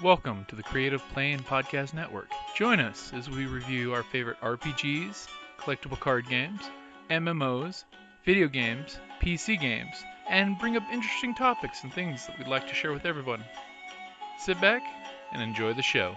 Welcome to the Creative Playing Podcast Network. Join us as we review our favorite RPGs, collectible card games, MMOs, video games, PC games, and bring up interesting topics and things that we'd like to share with everyone. Sit back and enjoy the show.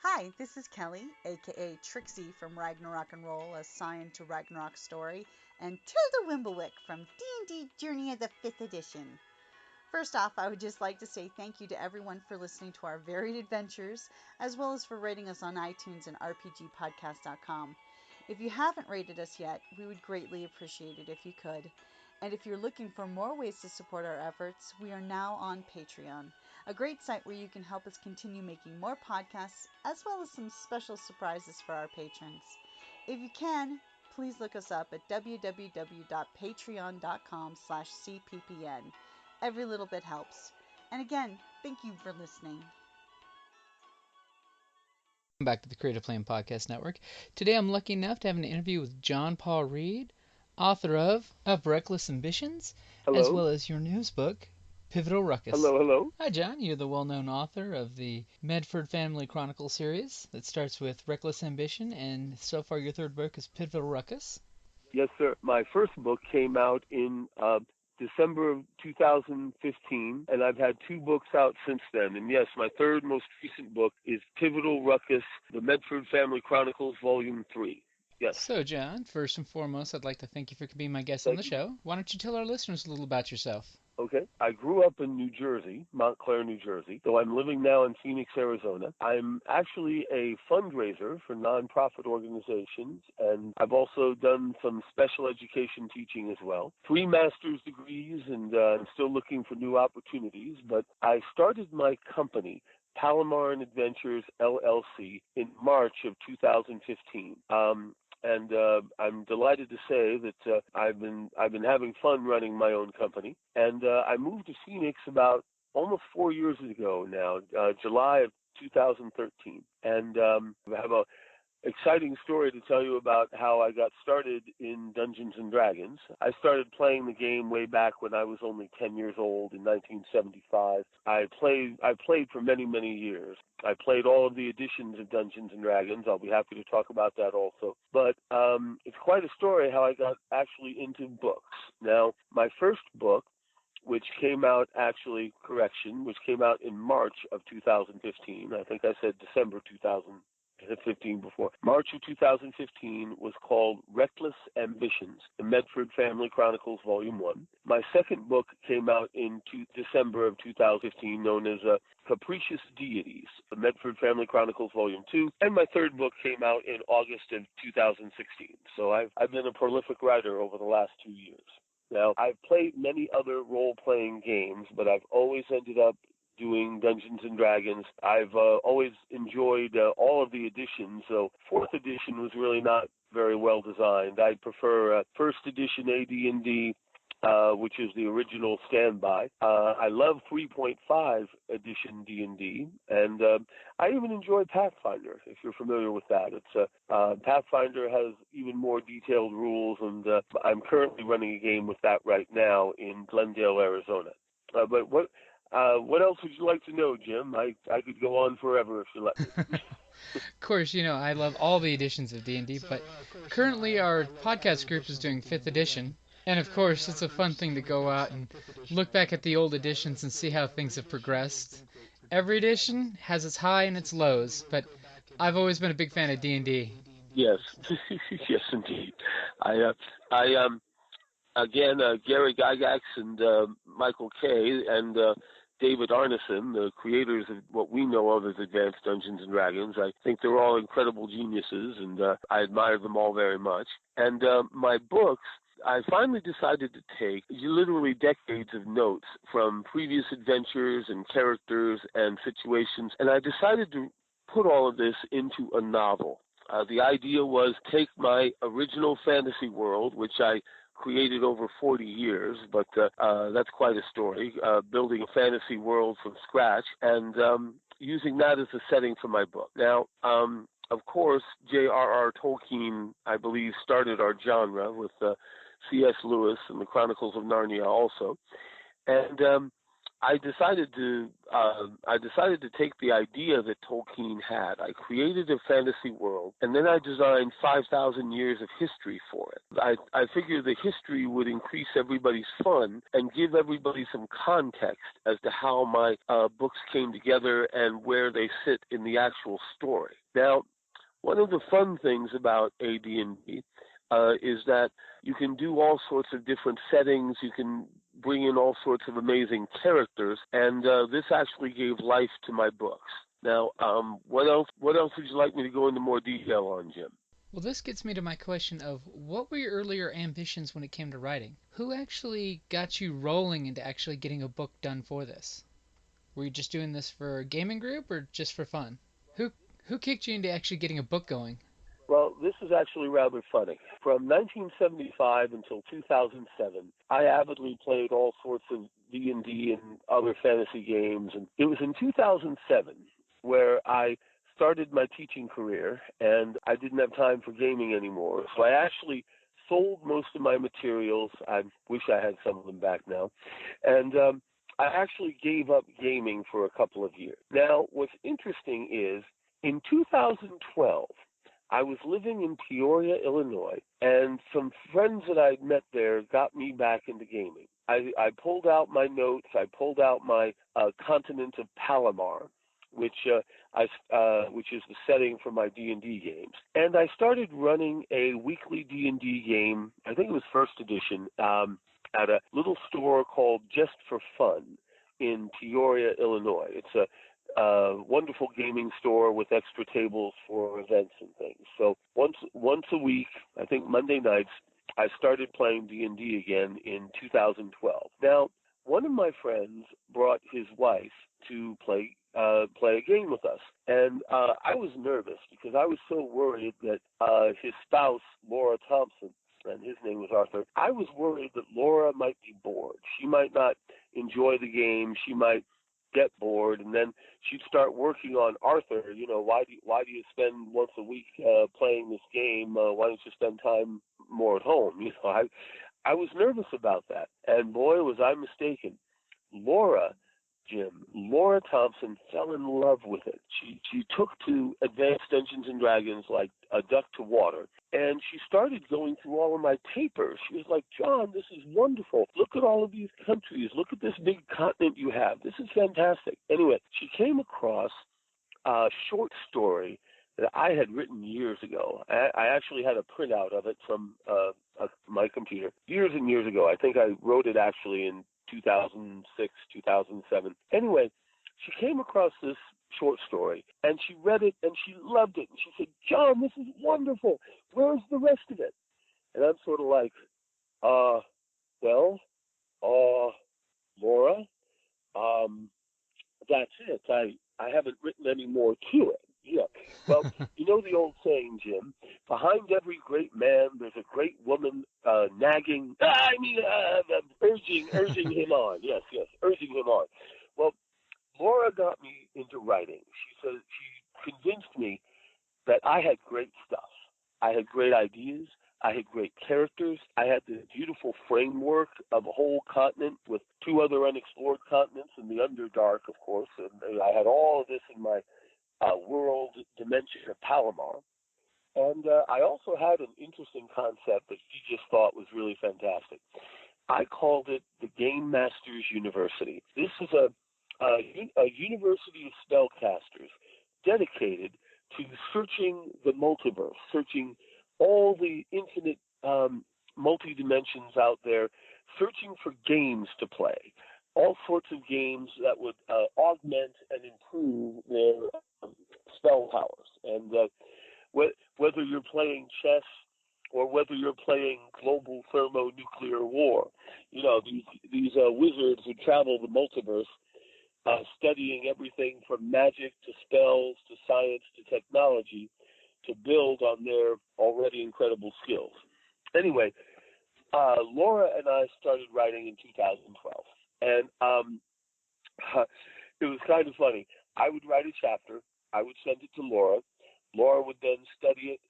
Hi, this is Kelly, aka Trixie from Ragnarok and Roll, a Scion to Ragnarok story, and Tilda Wimblewick from D&D Journey of the 5th Edition. First off, I would just like to say thank you to everyone for listening to our varied adventures, as well as for rating us on iTunes and rpgpodcast.com. If you haven't rated us yet, we would greatly appreciate it if you could. And if you're looking for more ways to support our efforts, we are now on Patreon, a great site where you can help us continue making more podcasts, as well as some special surprises for our patrons. If you can, please look us up at www.patreon.com/cppn. Every little bit helps. And again, thank you for listening. Welcome back to the Creative Playing Podcast Network. Today I'm lucky enough to have an interview with John Paul Ried, author of Reckless Ambitions, Hello. as well as your newest book, Pivotal Ruckus. Hello. Hi, John. You're the well-known author of the Medford Family Chronicles series that starts with Reckless Ambition, and so far your third book is Pivotal Ruckus. Yes, sir. My first book came out in December of 2015, and I've had two books out since then. And yes, my third most recent book is Pivotal Ruckus, the Medford Family Chronicles, Volume 3. Yes. So, John, first and foremost, I'd like to thank you for being my guest on the show. Why don't you tell our listeners a little about yourself? Okay. I grew up in New Jersey, Montclair, New Jersey, though I'm living now in Phoenix, Arizona. I'm actually a fundraiser for nonprofit organizations, and I've also done some special education teaching as well. 3 master's degrees, and I'm still looking for new opportunities, but I started my company, Palamaran Adventures, LLC, in March of 2015. And I'm delighted to say that I've been having fun running my own company. And I moved to Phoenix about almost 4 years ago now, July of 2013. And I have a exciting story to tell you about how I got started in Dungeons & Dragons. I started playing the game way back when I was only 10 years old in 1975. I played for many, many years. I played all of the editions of Dungeons & Dragons. I'll be happy to talk about that also. But it's quite a story how I got actually into books. Now, my first book, which came out in March of 2015. I think I said December 2015 before. March of 2015 was called Reckless Ambitions, the Medford Family Chronicles, Volume 1. My second book came out in December of 2015, known as Capricious Deities, the Medford Family Chronicles, Volume 2. And my third book came out in August of 2016. So I've been a prolific writer over the last 2 years. Now, I've played many other role-playing games, but I've always ended up doing Dungeons & Dragons. I've always enjoyed all of the editions, so 4th edition was really not very well designed. I prefer 1st edition AD&D, which is the original standby. I love 3.5 edition D&D, and I even enjoy Pathfinder, if you're familiar with that. It's Pathfinder has even more detailed rules, and I'm currently running a game with that right now in Glendale, Arizona. But what else would you like to know, Jim? I could go on forever if you let me. Of course, I love all the editions of D&D, but currently our podcast group is doing 5th edition. And of course, it's a fun thing to go out and look back at the old editions and see how things have progressed. Every edition has its high and its lows, but I've always been a big fan of D&D. Yes, yes, indeed. Again, Gary Gygax and Michael Kay and David Arneson, the creators of what we know of as Advanced Dungeons & Dragons. I think they're all incredible geniuses, and I admire them all very much. And my books, I finally decided to take literally decades of notes from previous adventures and characters and situations, and I decided to put all of this into a novel. The idea was take my original fantasy world, which I created over 40 years, but that's quite a story, building a fantasy world from scratch, and using that as a setting for my book. Now, of course, J.R.R. Tolkien, I believe, started our genre with C.S. Lewis and the Chronicles of Narnia also. And I decided to take the idea that Tolkien had. I created a fantasy world, and then I designed 5,000 years of history for it. I figured the history would increase everybody's fun and give everybody some context as to how my books came together and where they sit in the actual story. Now, one of the fun things about AD&D is that you can do all sorts of different settings. You can bring in all sorts of amazing characters, and this actually gave life to my books. Now, what else would you like me to go into more detail on, Jim? Well, this gets me to my question of what were your earlier ambitions when it came to writing? Who actually got you rolling into actually getting a book done for this? Were you just doing this for a gaming group or just for fun? Who kicked you into actually getting a book going? Well, this is actually rather funny. From 1975 until 2007, I avidly played all sorts of D&D and other fantasy games, and it was in 2007 where I started my teaching career, and I didn't have time for gaming anymore. So I actually sold most of my materials. I wish I had some of them back now. And I actually gave up gaming for a couple of years. Now, what's interesting is in 2012, I was living in Peoria, Illinois, and some friends that I'd met there got me back into gaming. I pulled out my notes. I pulled out my continent of Palamaran, which is the setting for my D&D games. And I started running a weekly D&D game. I think it was first edition at a little store called Just for Fun in Peoria, Illinois. It's a wonderful gaming store with extra tables for events and things. So once a week, I think Monday nights, I started playing D&D again in 2012. Now, one of my friends brought his wife to play a game with us, and I was nervous because I was so worried that his spouse, Laura Thompson, and his name was Arthur, I was worried that Laura might be bored. She might not enjoy the game. She might get bored, and then she'd start working on Arthur. You know, why do you spend once a week playing this game? Why don't you spend time more at home? You know, I was nervous about that, and boy, was I mistaken. Laura Thompson fell in love with it. She took to Advanced Dungeons and Dragons like a duck to water, and she started going through all of my papers. She was like, "John, this is wonderful. Look at all of these countries. Look at this big continent you have. This is fantastic." Anyway, she came across a short story that I had written years ago. I actually had a printout of it from my computer years and years ago. I think I wrote it actually in 2006, 2007. Anyway, she came across this short story, and she read it, and she loved it. And she said, "John, this is wonderful. Where's the rest of it?" And I'm sort of like, Laura, that's it. I haven't written any more to it. Yeah. Well, you know the old saying, Jim, behind every great man, there's a great woman urging him on. Yes, urging him on. Well, Laura got me into writing. She convinced me that I had great stuff. I had great ideas. I had great characters. I had the beautiful framework of a whole continent with two other unexplored continents and the Underdark, of course. And I had all of this in my world dimension of Palamaran. And I also had an interesting concept that she just thought was really fantastic. I called it the Game Masters University. This is a university of spellcasters dedicated to searching the multiverse, searching all the infinite multi-dimensions out there, searching for games to play, all sorts of games that would augment and improve their spell powers. And whether you're playing chess or whether you're playing global thermonuclear war, you know, these wizards who travel the multiverse, studying everything from magic to spells to science to technology to build on their already incredible skills. Anyway, Laura and I started writing in 2012. And it was kind of funny. I would write a chapter. I would send it to Laura. Laura would then study it,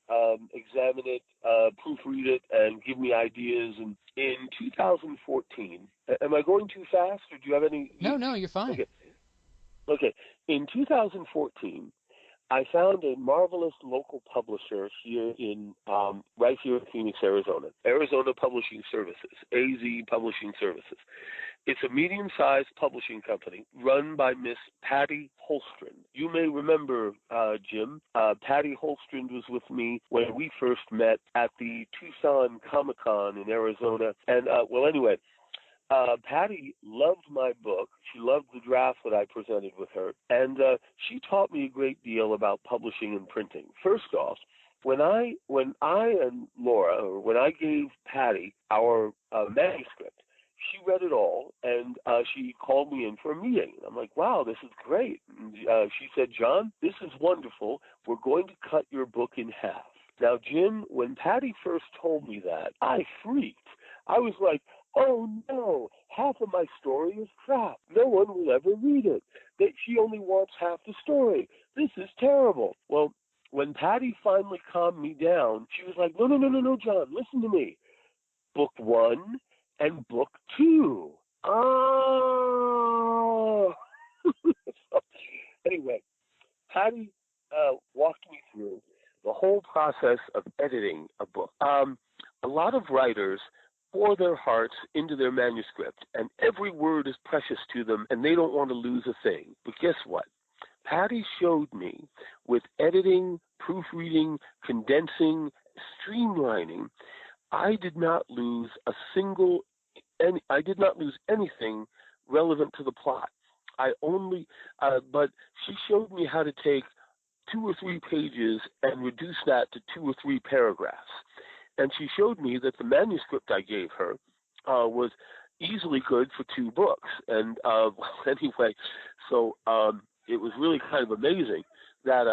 examine it, proofread it, and give me ideas. And in 2014, am I going too fast, or do you have any? No, you're fine. Okay. In 2014, I found a marvelous local publisher here right here in Phoenix, Arizona. Arizona Publishing Services, AZ Publishing Services. It's a medium-sized publishing company run by Miss Patty Holstrand. You may remember, Jim, Patty Holstrand was with me when we first met at the Tucson Comic-Con in Arizona. And, anyway, Patty loved my book. She loved the draft that I presented with her. And she taught me a great deal about publishing and printing. First off, when I and Laura, or when I gave Patty our manuscript, she read it all, and she called me in for a meeting. I'm like, wow, this is great. And, she said, John, this is wonderful. We're going to cut your book in half. Now, Jim, when Patty first told me that, I freaked. I was like, oh, no, half of my story is crap. No one will ever read it. She only wants half the story. This is terrible. Well, when Patty finally calmed me down, she was like, no, John, listen to me. Book 1 and book 2. Oh! So, anyway, Patty walked me through the whole process of editing a book. A lot of writers pour their hearts into their manuscript, and every word is precious to them, and they don't want to lose a thing. But guess what? Patty showed me with editing, proofreading, condensing, streamlining, I did not lose anything relevant to the plot. But she showed me how to take 2 or 3 pages and reduce that to 2 or 3 paragraphs. And she showed me that the manuscript I gave her was easily good for 2 books. And anyway, so it was really kind of amazing that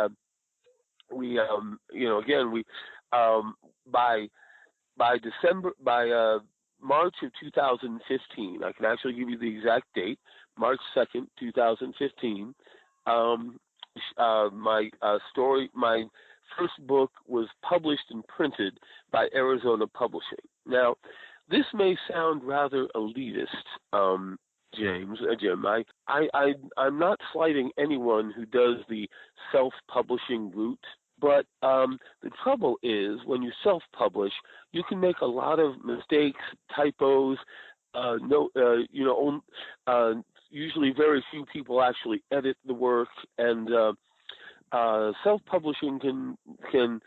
by March of 2015, I can actually give you the exact date, March 2nd, 2015, my first book was published and printed by Arizona Publishing. Now, this may sound rather elitist, Jim. I'm not slighting anyone who does the self-publishing route, but the trouble is when you self-publish, you can make a lot of mistakes, typos. Usually very few people actually edit the work, and self-publishing can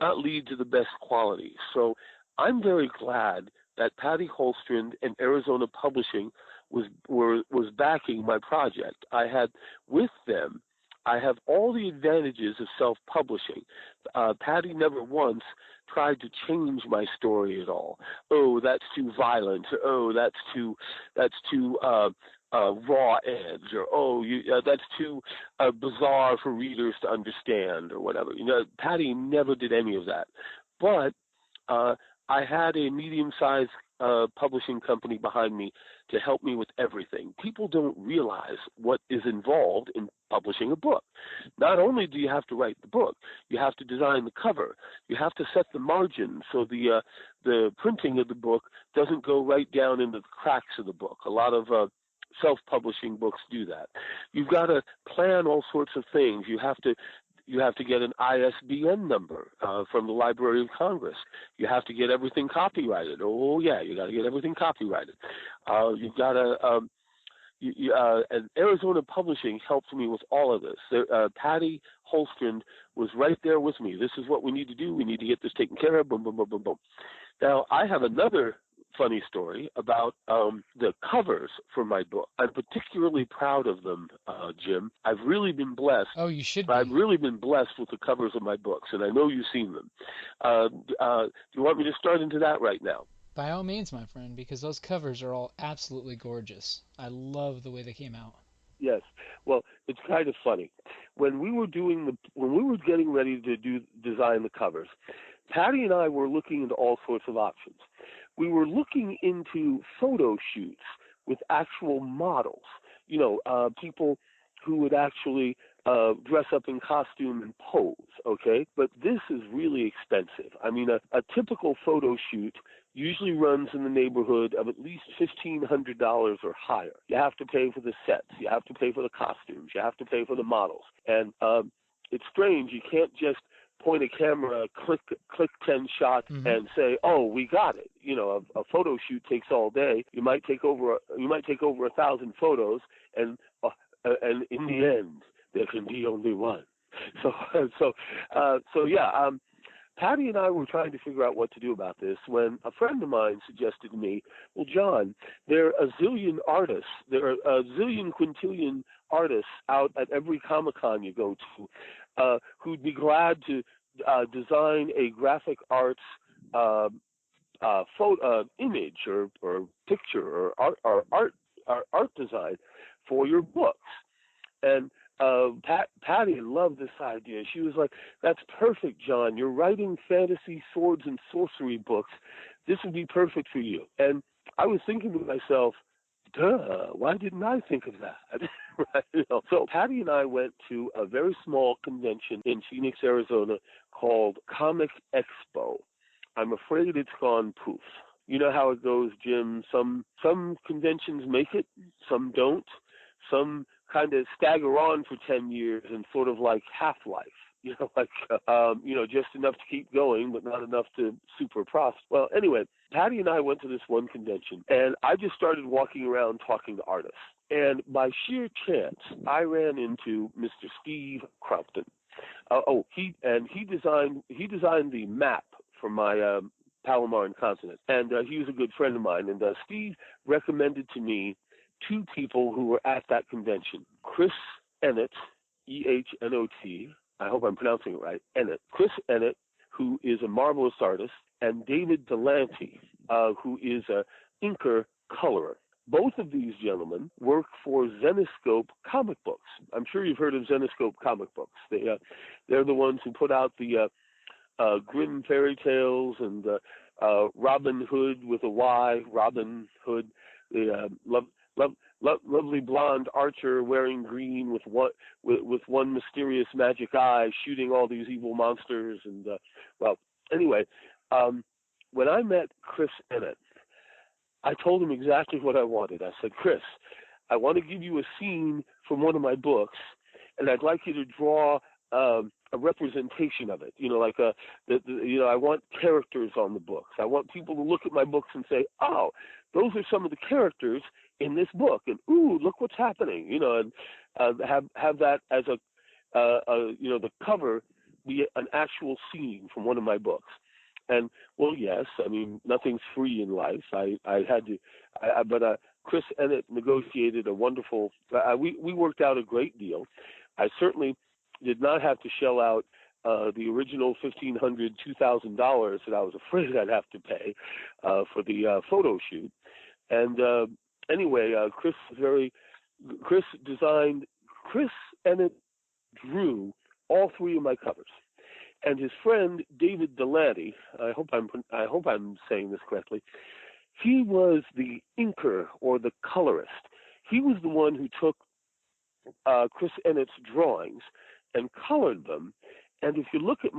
not lead to the best quality. So I'm very glad that Patty Holstrand and Arizona Publishing was backing my project. I have all the advantages of self-publishing. Patty never once tried to change my story at all. Oh, that's too violent. Oh, that's too raw edge, or that's too bizarre for readers to understand, or whatever. Patty never did any of that. But I had a medium-sized publishing company behind me to help me with everything. People don't realize what is involved in publishing a book. Not only do you have to write the book, you have to design the cover. You have to set the margin so the printing of the book doesn't go right down into the cracks of the book. A lot of self-publishing books do that. You've got to plan all sorts of things. You have to get an ISBN number from the Library of Congress. You have to get everything copyrighted. Oh, yeah, you got to get everything copyrighted. You've got to and Arizona Publishing helped me with all of this. Patty Holstrand was right there with me. This is what we need to do. We need to get this taken care of. Boom, boom, boom, boom, boom. Now, I have another funny story about the covers for my book. I'm particularly proud of them, Jim. I've really been blessed. Oh, you should be. I've really been blessed with the covers of my books, and I know you've seen them. Do you want me to start into that right now? By all means, my friend, because those covers are all absolutely gorgeous. I love the way they came out. Yes. Well, it's kind of funny. When we were getting ready to design the covers, Patty and I were looking into all sorts of options. We were looking into photo shoots with actual models, people who would actually dress up in costume and pose, okay? But this is really expensive. I mean, a typical photo shoot usually runs in the neighborhood of at least $1,500 or higher. You have to pay for the sets. You have to pay for the costumes. You have to pay for the models. And it's strange. You can't just point a camera, click 10 shots, and say, "Oh, we got it." You know, a photo shoot takes all day. You might take over 1,000 photos, and in the end, there can be only one. So yeah. Patty and I were trying to figure out what to do about this when a friend of mine suggested to me, "Well, John, there are a zillion artists. There are a zillion quintillion artists out at every Comic-Con you go to who'd be glad to design a graphic arts image or picture or art design for your books." And Patty loved this idea. She was like, "That's perfect, John. You're writing fantasy swords and sorcery books. This would be perfect for you." And I was thinking to myself, duh, why didn't I think of that? Right? You know? So Patty and I went to a very small convention in Phoenix, Arizona called Comic Expo. I'm afraid it's gone poof. You know how it goes, Jim. Some conventions make it, some don't. Some kind of stagger on for 10 years and sort of like Half-Life, you know, like, just enough to keep going, but not enough to super prosper. Well, anyway, Patty and I went to this one convention, and I just started walking around talking to artists. And by sheer chance, I ran into Mr. Steve Crompton. He designed the map for my Palamaran continent, and he was a good friend of mine. And Steve recommended to me two people who were at that convention: Chris Ennett, E-H-N-O-T, I hope I'm pronouncing it right, Ennett. Chris Ennett, who is a marvelous artist, and David Delante, who is an inker colorer. Both of these gentlemen work for Zenescope Comic Books. I'm sure you've heard of Zenescope Comic Books. They're the ones who put out the Grimm fairy tales and Robin Hood with a Y, Robin Hood, the lovely blonde archer wearing green with one mysterious magic eye shooting all these evil monsters. And anyway, when I met Chris Ennett, I told him exactly what I wanted. I said, "Chris, I want to give you a scene from one of my books, and I'd like you to draw a representation of it. You know, like I want characters on the books. I want people to look at my books and say, oh, those are some of the characters in this book, and ooh, look what's happening. You know, and have that as the cover be an actual scene from one of my books." And well, yes, I mean, nothing's free in life. But Chris Ennett negotiated a wonderful. We worked out a great deal. I certainly did not have to shell out the original $1,500, $2,000 that I was afraid I'd have to pay for the photo shoot. And anyway, Chris Ennett drew all three of my covers. And his friend David Delante, I hope I'm saying this correctly, he was the inker or the colorist. He was the one who took Chris Ennett's drawings and colored them. And if you look at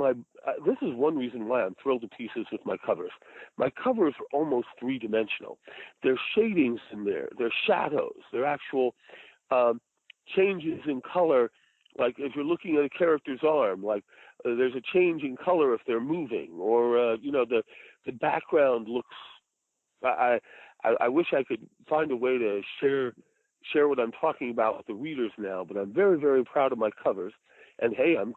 this is one reason why I'm thrilled to pieces with my covers. My covers are almost three-dimensional. There's shadings in there. There's shadows. There are actual changes in color. Like if you're looking at a character's arm, like there's a change in color if they're moving, or the background looks. I wish I could find a way to share what I'm talking about with the readers now, but I'm very, very proud of my covers. And hey, I'm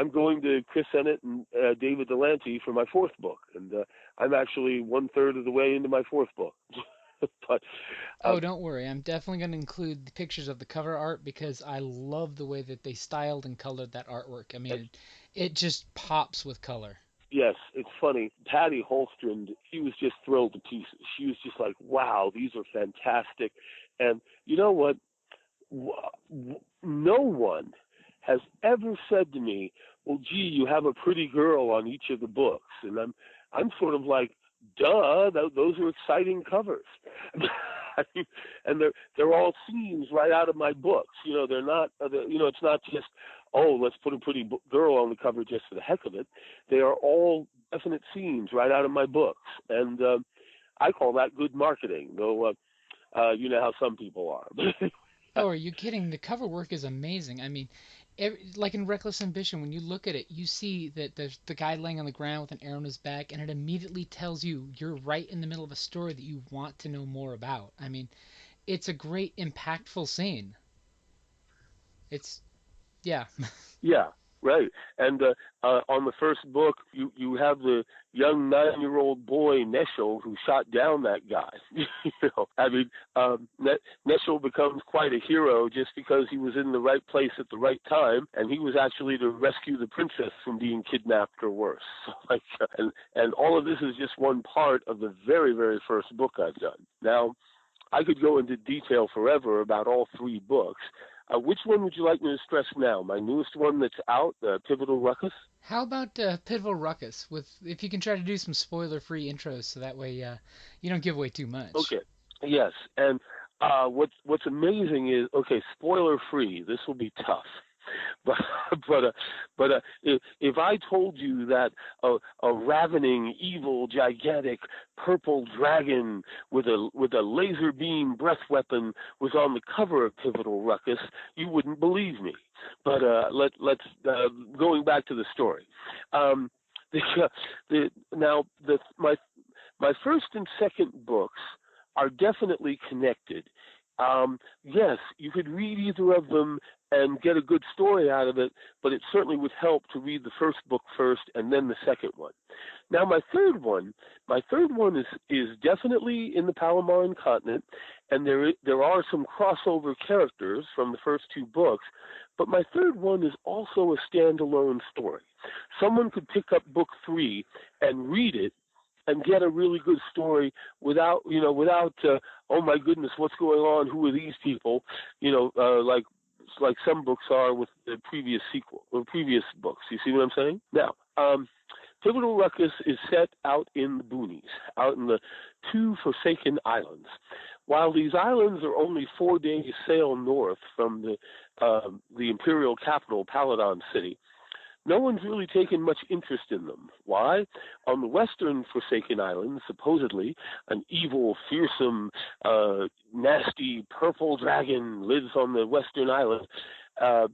going to Chris Ennett and David Delante for my fourth book, and I'm actually 1/3 of the way into my fourth book. But don't worry, I'm definitely going to include the pictures of the cover art because I love the way that they styled and colored that artwork. I mean, it just pops with color. Yes, it's funny. Patty Holstrand, she was just thrilled to pieces. She was just like, wow, these are fantastic. And you know what? No one has ever said to me, well, gee, you have a pretty girl on each of the books. And I'm sort of like, duh, those are exciting covers. And they're all scenes right out of my books. They're not. It's not just, oh, let's put a pretty girl on the cover just for the heck of it. They are all definite scenes right out of my books, and I call that good marketing. Though you know how some people are. Oh, are you kidding? The cover work is amazing. I mean, like in Reckless Ambition, when you look at it, you see that there's the guy laying on the ground with an arrow in his back, and it immediately tells you you're right in the middle of a story that you want to know more about. I mean, it's a great, impactful scene. It's, yeah. Yeah, right. And on the first book, you have the young 9-year-old boy Neshel who shot down that guy. I mean, Neshel becomes quite a hero just because he was in the right place at the right time, and he was actually to rescue the princess from being kidnapped or worse. And all of this is just one part of the very, very first book I've done. Now, I could go into detail forever about all 3 books. Which one would you like me to stress now? My newest one that's out, Pivotal Ruckus? How about Pivotal Ruckus? If you can try to do some spoiler-free intros, so that way you don't give away too much. Okay. Yes, and what's amazing is, okay, spoiler-free. This will be tough. But if I told you that a ravening, evil, gigantic purple dragon with a laser beam breath weapon was on the cover of Pivotal Ruckus, you wouldn't believe me. But let's going back to the story. My first and second books are definitely connected. Yes, you could read either of them and get a good story out of it, but it certainly would help to read the first book first and then the second one. Now, my third one is definitely in the Palamaran continent, and there are some crossover characters from the first 2 books, but my third one is also a standalone story. Someone could pick up book 3 and read it and get a really good story without oh my goodness, what's going on? Who are these people? Like some books are with the previous books. You see what I'm saying? Now, Pivotal Ruckus is set out in the boonies, out in the 2 forsaken islands. While these islands are only 4 days sail north from the imperial capital, Palamaran City, no one's really taken much interest in them. Why? On the western Forsaken Islands, supposedly, an evil, fearsome, nasty purple dragon lives on the western island,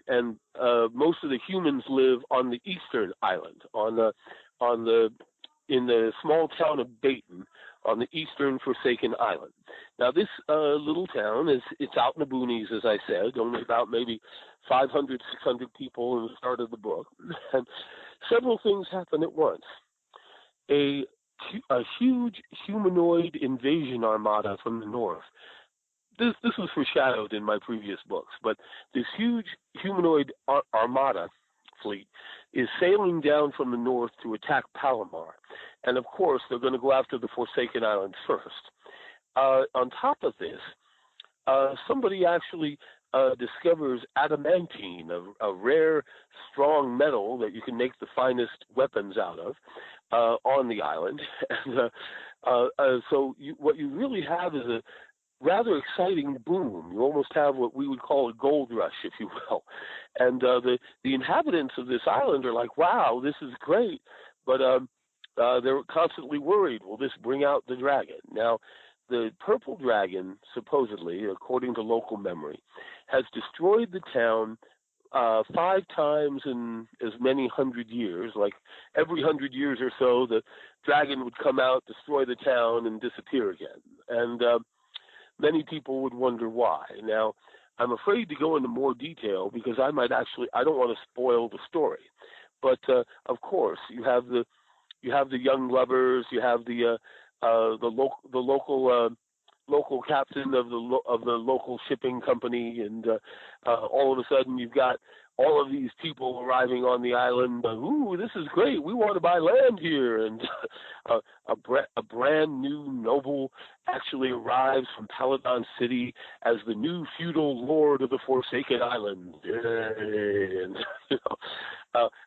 and most of the humans live on the eastern island, in the small town of Baton, on the eastern Forsaken Island. Now, this little town it's out in the boonies, as I said, only about maybe 500, 600 people in the start of the book. And several things happen at once. A huge humanoid invasion armada from the north. This was foreshadowed in my previous books, but this huge humanoid armada fleet is sailing down from the north to attack Palomar. And of course, they're going to go after the Forsaken Islands first. On top of this, somebody actually discovers adamantine, a rare, strong metal that you can make the finest weapons out of on the island. And so what you really have is a rather exciting boom. You almost have what we would call a gold rush, if you will. And the inhabitants of this island are like, wow, this is great. But they're constantly worried, will this bring out the dragon? Now, the purple dragon, supposedly, according to local memory, has destroyed the town 5 times in as many 100 years. Like every 100 years or so, the dragon would come out, destroy the town, and disappear again. And many people would wonder why. Now, I'm afraid to go into more detail because I don't want to spoil the story. But of course, you have the young lovers, you have the local captain of the local shipping company, and all of a sudden you've got all of these people arriving on the island. Ooh, this is great! We want to buy land here, and a brand new noble actually arrives from Palamaran City as the new feudal lord of the Forsaken Islands.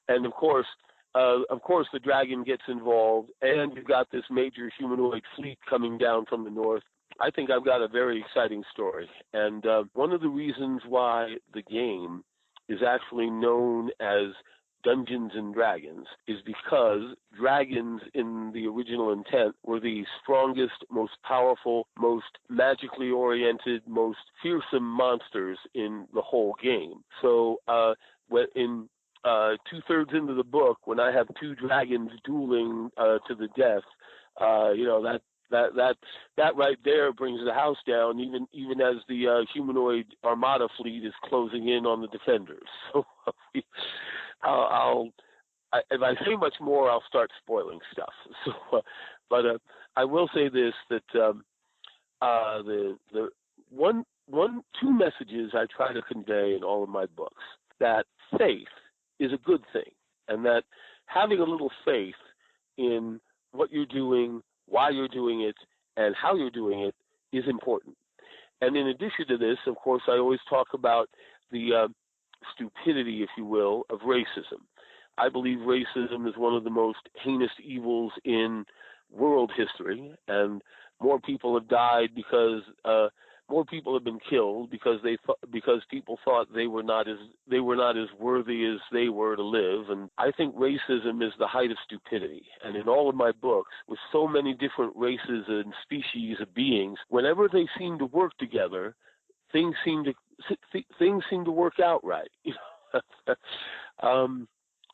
And of course, the dragon gets involved, and you've got this major humanoid fleet coming down from the north. I think I've got a very exciting story. And one of the reasons why the game is actually known as Dungeons and Dragons is because dragons in the original intent were the strongest, most powerful, most magically oriented, most fearsome monsters in the whole game. So in 2/3 into the book, when I have two dragons dueling to the death, that right there brings the house down, even as the humanoid armada fleet is closing in on the defenders. So if I say much more, I'll start spoiling stuff. So, but I will say this, that the two messages I try to convey in all of my books: that faith is a good thing, and that having a little faith in what you're doing, why you're doing it, and how you're doing it is important. And in addition to this, of course, I always talk about the stupidity, if you will, of racism. I believe racism is one of the most heinous evils in world history, and more people have died because more people have been killed because because people thought they were not as worthy as they were to live. And I think racism is the height of stupidity. And in all of my books, with so many different races and species of beings, whenever they seem to work together, things seem to work out right.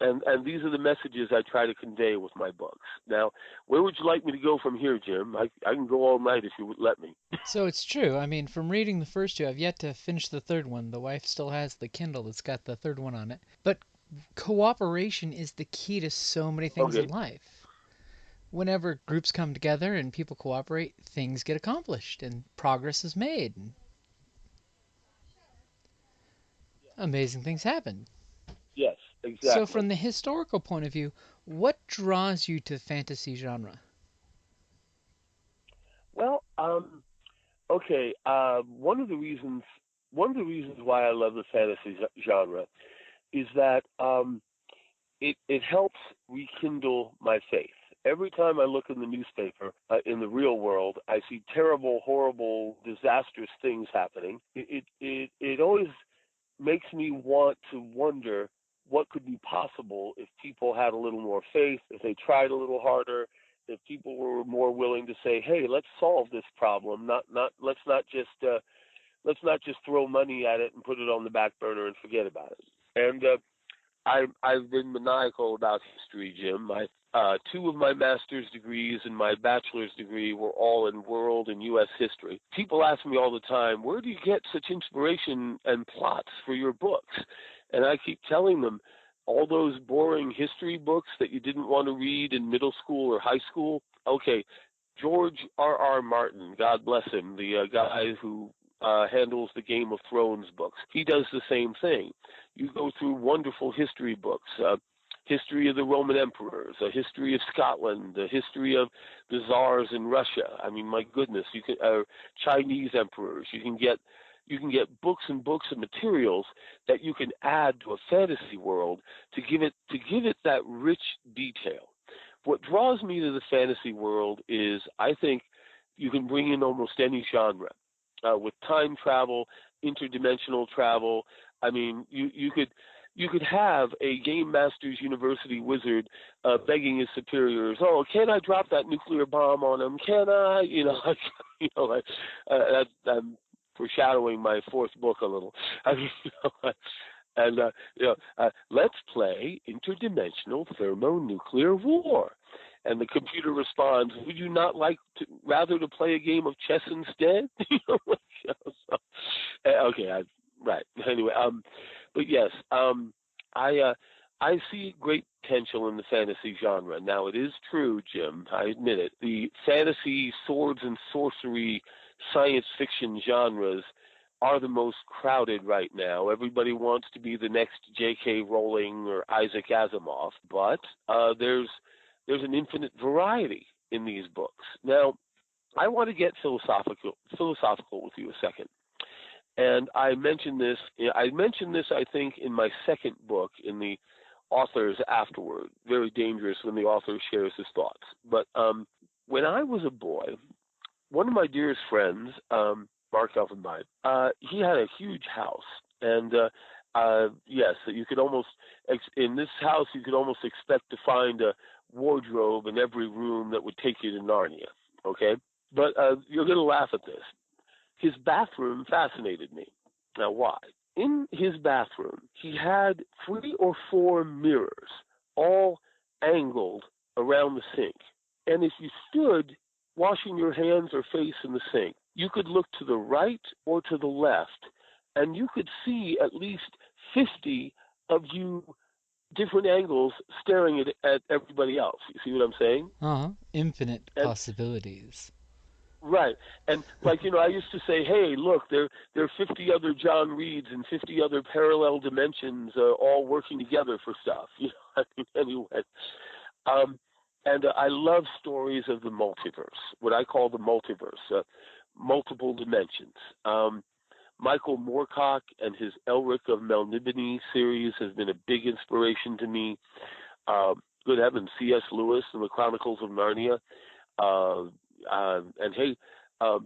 And these are the messages I try to convey with my books. Now, where would you like me to go from here, Jim? I can go all night if you would let me. So it's true. I mean, from reading the first two, I've yet to finish the third one. The wife still has the Kindle that's got the third one on it. But cooperation is the key to so many things in life. Whenever groups come together and people cooperate, things get accomplished and progress is made. And amazing things happen. Yes, exactly. So from the historical point of view, what draws you to the fantasy genre? Well, okay. One of the reasons why I love the fantasy genre is that it helps rekindle my faith. Every time I look in the newspaper, in the real world, I see terrible, horrible, disastrous things happening. It always makes me want to wonder what could be possible if people had a little more faith, if they tried a little harder, if people were more willing to say, "Hey, let's solve this problem. Let's not just throw money at it and put it on the back burner and forget about it." And I've been maniacal about history, Jim. Two of my master's degrees and my bachelor's degree were all in world and U.S. history. People ask me all the time, where do you get such inspiration and plots for your books? And I keep telling them, all those boring history books that you didn't want to read in middle school or high school. Okay, George R.R. Martin, God bless him, the guy who handles the Game of Thrones books. He does the same thing. You go through wonderful history books, history of the Roman emperors, a history of Scotland, a history of the czars in Russia. I mean, my goodness, you can Chinese emperors. You can get books and books of materials that you can add to a fantasy world to give it that rich detail. What draws me to the fantasy world is, I think, you can bring in almost any genre. With time travel, interdimensional travel. I mean, you could have a Game Masters University wizard begging his superiors, "Oh, can I drop that nuclear bomb on him? Can I?" I'm foreshadowing my fourth book a little. Let's play interdimensional thermonuclear war. And the computer responds, "Would you not like rather to play a game of chess instead?" Okay, right. Anyway, but yes, I see great potential in the fantasy genre. Now, it is true, Jim, I admit it. The fantasy, swords and sorcery, science fiction genres are the most crowded right now. Everybody wants to be the next J.K. Rowling or Isaac Asimov, but there's an infinite variety in these books. Now, I want to get philosophical with you a second. And I mentioned this, I think, in my second book, in the author's afterword. Very dangerous when the author shares his thoughts. But when I was a boy, one of my dearest friends, Mark Elfenbein, he had a huge house, and yes, you could almost in this house you could almost expect to find a wardrobe in every room that would take you to Narnia. Okay, but you're going to laugh at this. His bathroom fascinated me. Now, why? In his bathroom, he had 3 or 4 mirrors, all angled around the sink. And if you stood washing your hands or face in the sink, you could look to the right or to the left, and you could see at least 50 of you different angles staring at everybody else. You see what I'm saying? Infinite possibilities. Right. And I used to say, hey, look, there are 50 other John Reeds and 50 other parallel dimensions all working together for stuff. Anyway. And I love stories of the multiverse, what I call the multiverse, multiple dimensions. Michael Moorcock and his Elric of Melniboné series has been a big inspiration to me. Good heavens, C.S. Lewis and the Chronicles of Narnia. And hey,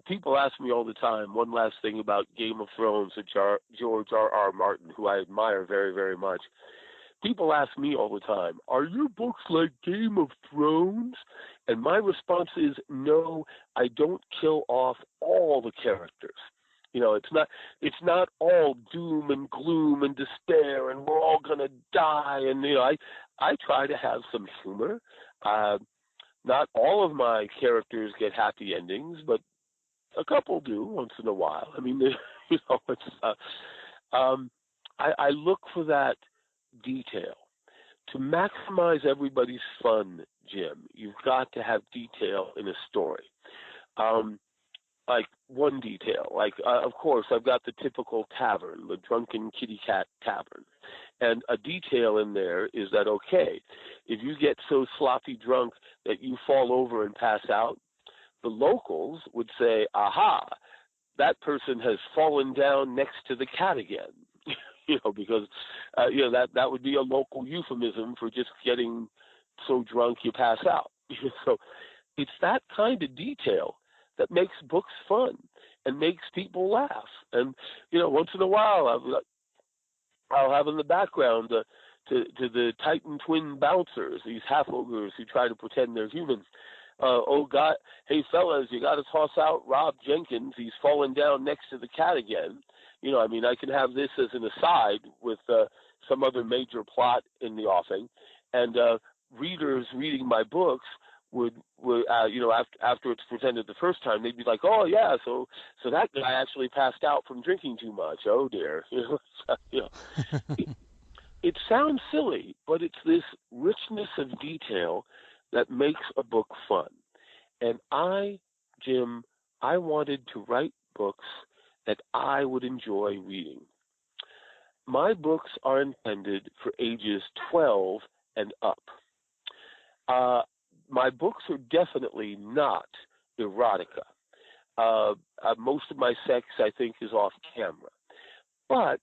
people ask me all the time, one last thing about Game of Thrones with George R.R. Martin, who I admire very, very much. People ask me all the time, are your books like Game of Thrones? And my response is, no, I don't kill off all the characters. It's not all doom and gloom and despair and we're all going to die. And, I try to have some humor. Not all of my characters get happy endings, but a couple do once in a while. I mean, I look for that detail. To maximize everybody's fun, Jim, you've got to have detail in a story. Like one detail, of course, I've got the typical tavern, the drunken kitty cat tavern. And a detail in there is that, okay, if you get so sloppy drunk that you fall over and pass out, the locals would say, aha, that person has fallen down next to the cat again. Because that would be a local euphemism for just getting so drunk you pass out. So it's that kind of detail that makes books fun and makes people laugh. And once in a while I'll have in the background to the Titan twin bouncers, these half ogres who try to pretend they're humans. Oh God, hey fellas, you got to toss out Rob Jenkins. He's fallen down next to the cat again. I can have this as an aside with some other major plot in the offing, and readers reading my books would after it's presented the first time, they'd be like, oh yeah, so that guy actually passed out from drinking too much. Oh dear, It sounds silly, but it's this richness of detail that makes a book fun. And Jim, I wanted to write books that I would enjoy reading. My books are intended for ages 12 and up. My books are definitely not erotica. Most of my sex, I think, is off camera. But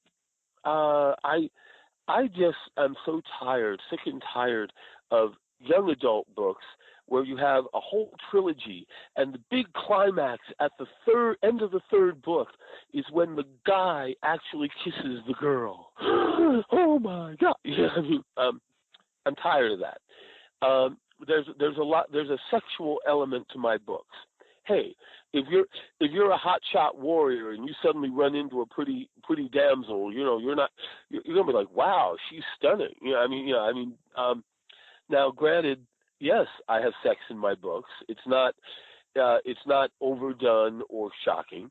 I just am so tired, sick and tired of young adult books where you have a whole trilogy and the big climax at the end of the third book is when the guy actually kisses the girl. Oh my God! I'm tired of that. There's a sexual element to my books. Hey, if you're a hotshot warrior and you suddenly run into a pretty damsel, you're gonna be like, wow, she's stunning. Now, granted, yes, I have sex in my books. It's not overdone or shocking.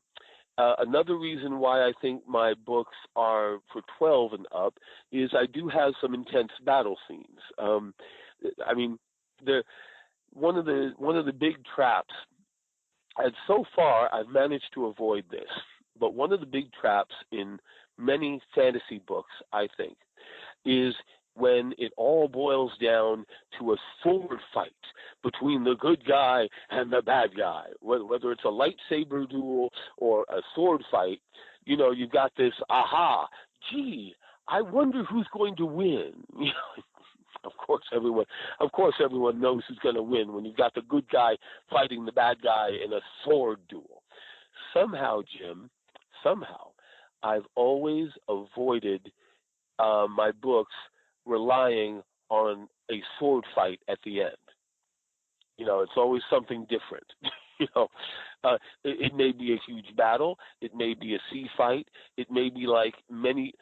Another reason why I think my books are for 12 and up is I do have some intense battle scenes. One of the big traps, and so far I've managed to avoid this, but one of the big traps in many fantasy books, I think, is when it all boils down to a sword fight between the good guy and the bad guy, whether it's a lightsaber duel or a sword fight. You've got this, gee, I wonder who's going to win. Of of course everyone knows who's going to win when you've got the good guy fighting the bad guy in a sword duel. Somehow, Jim, I've always avoided my books relying on a sword fight at the end. It's always something different. It may be a huge battle. It may be a sea fight. It may be like many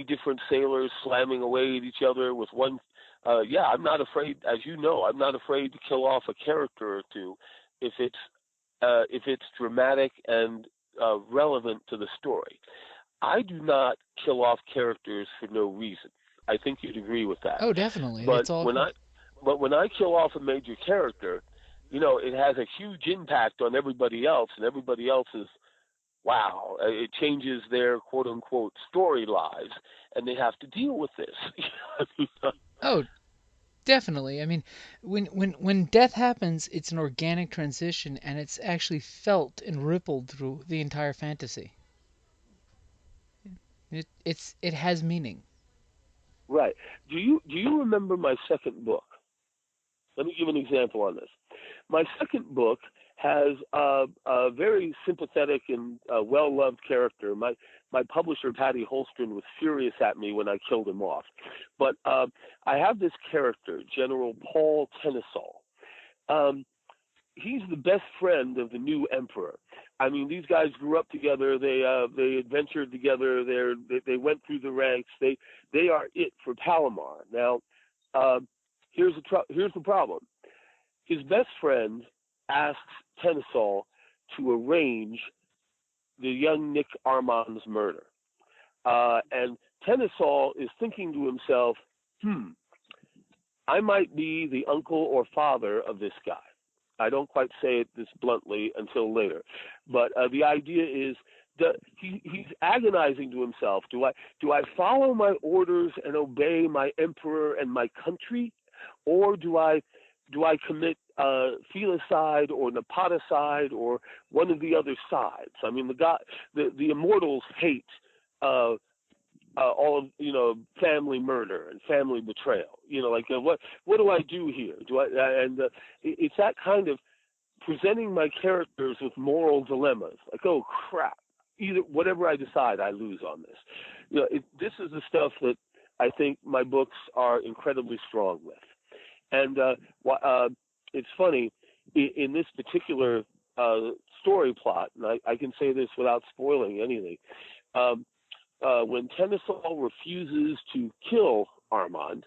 different sailors slamming away at each other with one. I'm not afraid, as you know, I'm not afraid to kill off a character or two if it's dramatic and relevant to the story. I do not kill off characters for no reason. I think you'd agree with that. Oh, definitely. But It's all... when I kill off a major character, it has a huge impact on everybody else, and everybody else's, wow, it changes their quote-unquote story lives, and they have to deal with this. Oh, definitely. I mean, when death happens, it's an organic transition, and it's actually felt and rippled through the entire fantasy. It has meaning. Right. Do you remember my second book? Let me give an example on this. My second book has a very sympathetic and well-loved character. My publisher, Patty Holstrom, was furious at me when I killed him off. But I have this character, General Paul Tennyson. He's the best friend of the new emperor. I mean, these guys grew up together. They adventured together. They went through the ranks. They are it for Palamaran. Now, here's the problem. His best friend asks Tennyson to arrange the young Nick Armand's murder. And Tennyson is thinking to himself, I might be the uncle or father of this guy. I don't quite say it this bluntly until later. But the idea is that he's agonizing to himself. Do I follow my orders and obey my emperor and my country? Or do I commit filicide or nepoticide or one of the other sides? I mean, the immortals hate all of family murder and family betrayal. What do I do here? It's that kind of presenting my characters with moral dilemmas. Like, oh crap! Either whatever I decide, I lose on this. This is the stuff that I think my books are incredibly strong with. And it's funny, in this particular story plot, and I can say this without spoiling anything, when Tennyson refuses to kill Armand,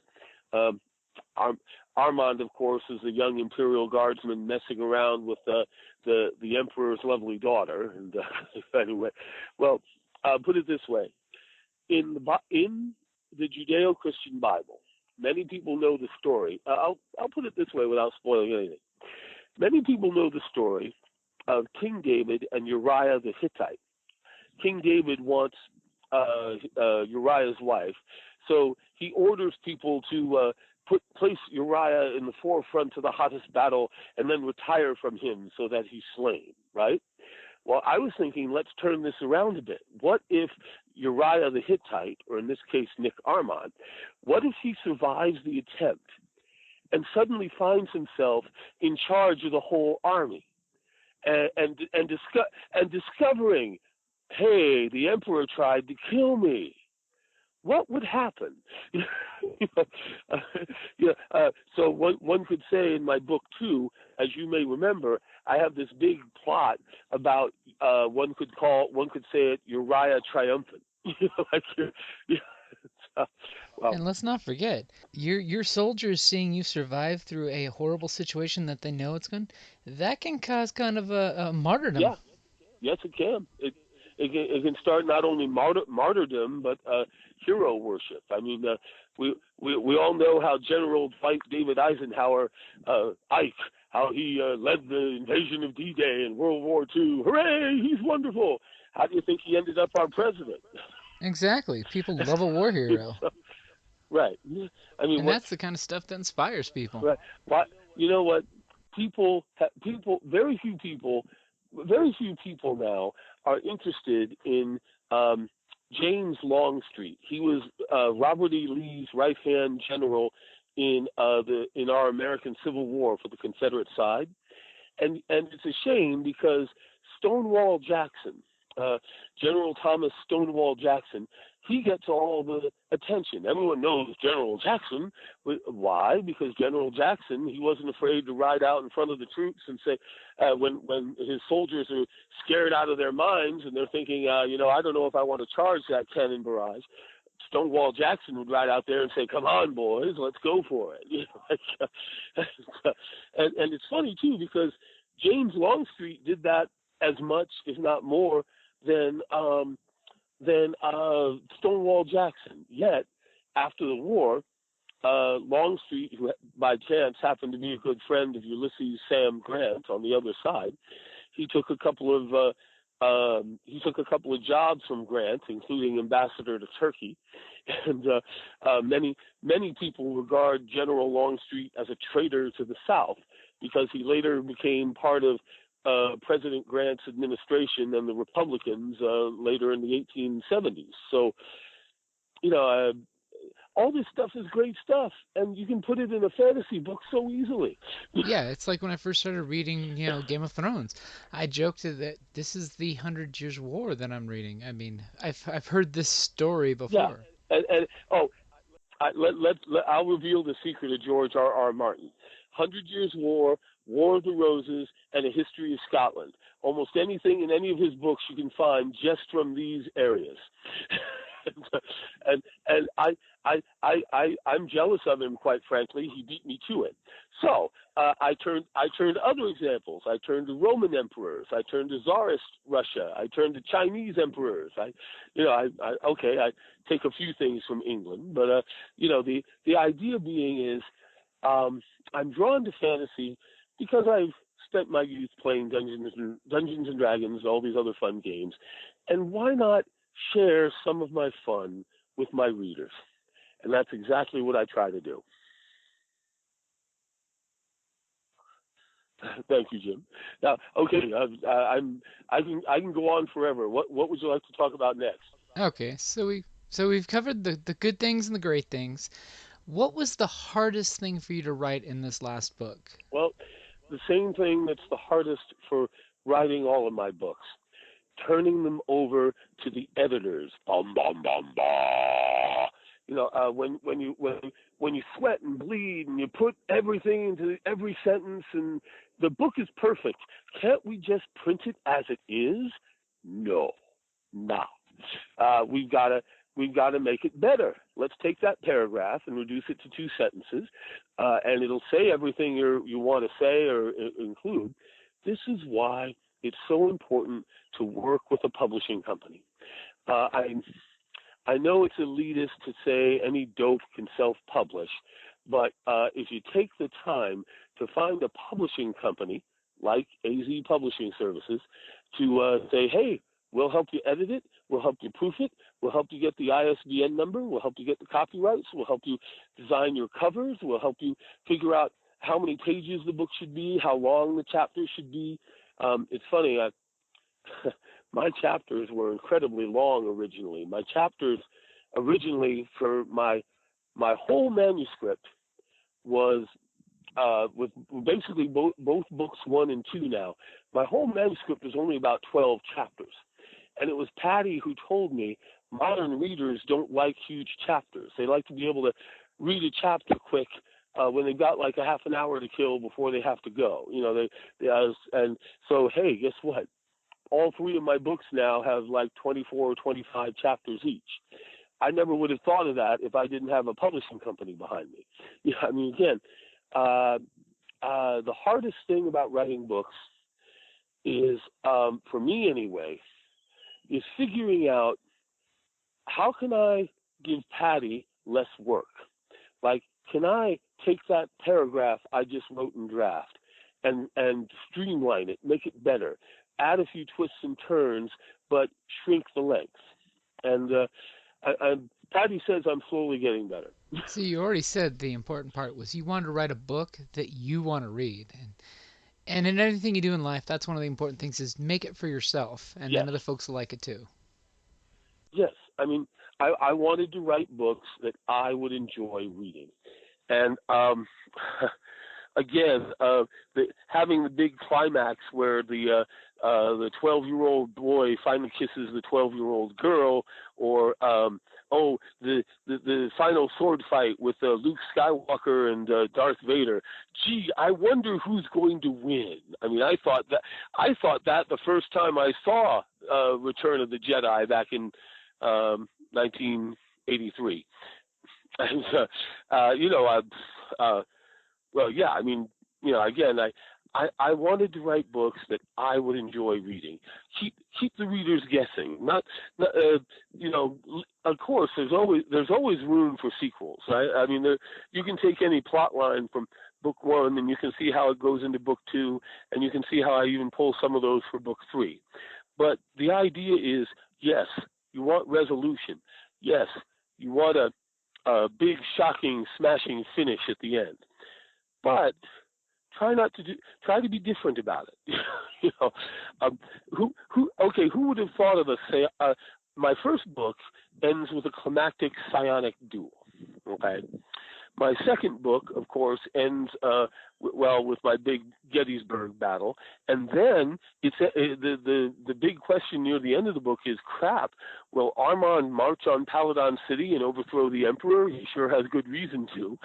Armand, of course, is a young Imperial Guardsman messing around with the Emperor's lovely daughter. And anyway, well, put it this way. In the Judeo-Christian Bible, many people know the story. I'll put it this way without spoiling anything. Many people know the story of King David and Uriah the Hittite. King David wants Uriah's wife, so he orders people to place Uriah in the forefront of the hottest battle and then retire from him so that he's slain, right? Well, I was thinking, let's turn this around a bit. What if Uriah the Hittite, or in this case Nick Armand, what if he survives the attempt and suddenly finds himself in charge of the whole army and discovering, hey, the emperor tried to kill me? What would happen? So one could say in my book too, as you may remember, I have this big plot about one could say it Uriah triumphant. Well, and let's not forget, your soldiers seeing you survive through a horrible situation that they know it's going, that can cause kind of a martyrdom. Yeah, yes, it can. It can start not only martyrdom, but hero worship. I mean, we all know how General David Eisenhower, Ike, how he led the invasion of D-Day in World War II. Hooray, he's wonderful. How do you think he ended up our president? Exactly. People love a war hero. Right. I mean, that's the kind of stuff that inspires people. Right. Why? You know what? Very few people now are interested in James Longstreet. He was Robert E. Lee's right-hand general in our American Civil War for the Confederate side, and it's a shame because Stonewall Jackson, General Thomas Stonewall Jackson, he gets all the attention. Everyone knows General Jackson. Why? Because General Jackson, he wasn't afraid to ride out in front of the troops and say, when his soldiers are scared out of their minds and they're thinking, I don't know if I want to charge that cannon barrage. Stonewall Jackson would ride out there and say, "Come on, boys, let's go for it." And it's funny too because James Longstreet did that as much, if not more, than Stonewall Jackson. Yet, after the war, Longstreet, who by chance happened to be a good friend of Ulysses Sam Grant on the other side, he took a couple of jobs from Grant, including ambassador to Turkey, and many people regard General Longstreet as a traitor to the South because he later became part of President Grant's administration and the Republicans later in the 1870s. So, all this stuff is great stuff, and you can put it in a fantasy book so easily. Yeah, it's like when I first started reading, Game of Thrones. I joked that this is the 100 Years' War that I'm reading. I mean, I've heard this story before. Yeah, I'll reveal the secret of George R.R. Martin. 100 Years' War, War of the Roses, and A History of Scotland. Almost anything in any of his books you can find just from these areas. and I'm jealous of him, quite frankly. He beat me to it. So I turned to other examples. I turned to Roman emperors. I turned to Tsarist Russia. I turned to Chinese emperors. I take a few things from England, but the idea being is I'm drawn to fantasy because I've spent my youth playing Dungeons and Dragons and all these other fun games, and why not share some of my fun with my readers? And that's exactly what I try to do. Thank you, Jim. Now, okay, I can go on forever. What would you like to talk about next? Okay, so we've covered the good things and the great things. What was the hardest thing for you to write in this last book? Well, the same thing that's the hardest for writing all of my books. Turning them over to the editors. Bum, bum, bum, bum. When you sweat and bleed and you put everything into every sentence and the book is perfect, can't we just print it as it is? No. We've got to make it better. Let's take that paragraph and reduce it to 2 sentences, and it'll say everything you want to say or include. This is why it's so important to work with a publishing company. I know it's elitist to say any dope can self-publish, but if you take the time to find a publishing company like AZ Publishing Services to say, hey, we'll help you edit it, we'll help you proof it, we'll help you get the ISBN number, we'll help you get the copyrights, we'll help you design your covers, we'll help you figure out how many pages the book should be, how long the chapters should be. It's funny, my chapters were incredibly long originally. My chapters originally for my whole manuscript was with basically both books 1 and 2 now. My whole manuscript was only about 12 chapters. And it was Patty who told me modern readers don't like huge chapters. They like to be able to read a chapter quick when they've got like a half an hour to kill before they have to go. And so, hey, guess what? All 3 of my books now have like 24 or 25 chapters each. I never would have thought of that if I didn't have a publishing company behind me. Again, the hardest thing about writing books is, for me anyway, is figuring out how can I give Patty less work? Like, can I take that paragraph I just wrote in draft and streamline it, make it better, add a few twists and turns, but shrink the length? And Patty says I'm slowly getting better. So you already said the important part was you wanted to write a book that you want to read. And in anything you do in life, that's one of the important things is make it for yourself, and then other folks will like it too. Yes. I wanted to write books that I would enjoy reading. And again, having the big climax where the 12-year-old boy finally kisses the 12-year-old girl, or the final sword fight with Luke Skywalker and Darth Vader. Gee, I wonder who's going to win. I mean, I thought that the first time I saw Return of the Jedi back in 1983. And well, yeah, I mean, again, I wanted to write books that I would enjoy reading. Keep the readers guessing. Of course, there's always room for sequels. Right? I mean, you can take any plot line from book 1, and you can see how it goes into book 2, and you can see how I even pull some of those for book 3. But the idea is, yes, you want resolution. Yes, you want a big, shocking, smashing finish at the end. But try to be different about it. Who would have thought of my first book ends with a climactic psionic duel. Okay. My second book, of course, ends with my big Gettysburg battle, and then it's the big question near the end of the book is, crap, will Armand march on Palamaran City and overthrow the emperor? He sure has good reason to.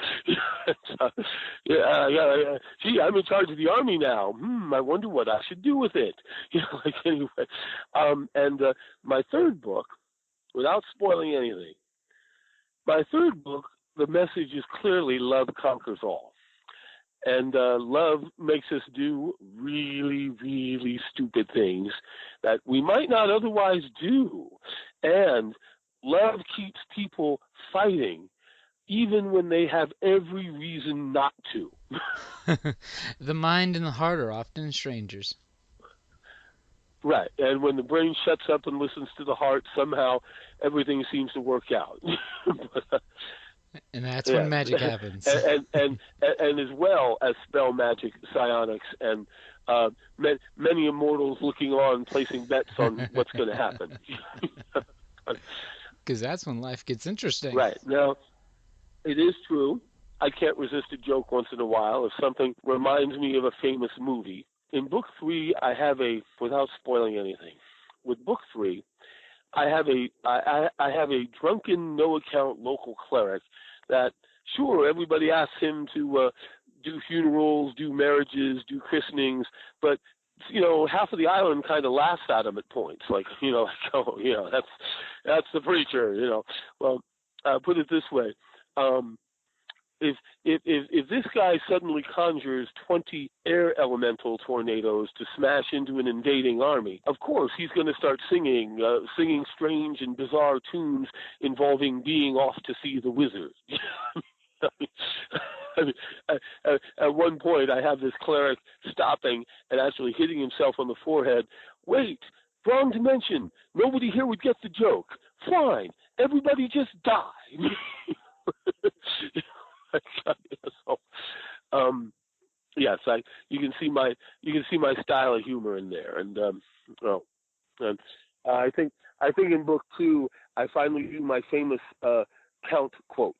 Gee, I'm in charge of the army now. I wonder what I should do with it. Anyway. My third book, without spoiling anything, the message is clearly love conquers all. And love makes us do really, really stupid things that we might not otherwise do. And love keeps people fighting even when they have every reason not to. The mind and the heart are often strangers. Right. And when the brain shuts up and listens to the heart, somehow everything seems to work out. And that's when magic happens. and as well as spell magic, psionics, and many immortals looking on, placing bets on what's going to happen. Because that's when life gets interesting. Right. Now, it is true. I can't resist a joke once in a while if something reminds me of a famous movie. In book 3, I have without spoiling anything, with book 3, I have a drunken, no-account local cleric that, sure, everybody asks him to do funerals, do marriages, do christenings, but half of the island kind of laughs at him at points, like that's the preacher, Well, put it this way. If this guy suddenly conjures 20 air elemental tornadoes to smash into an invading army, of course he's going to start singing strange and bizarre tunes involving being off to see the wizard. At one point, I have this cleric stopping and actually hitting himself on the forehead. Wait, wrong dimension. Nobody here would get the joke. Fine, everybody just die. Yes, you can see my style of humor in there, and I think in book 2 I finally do my famous count quotes,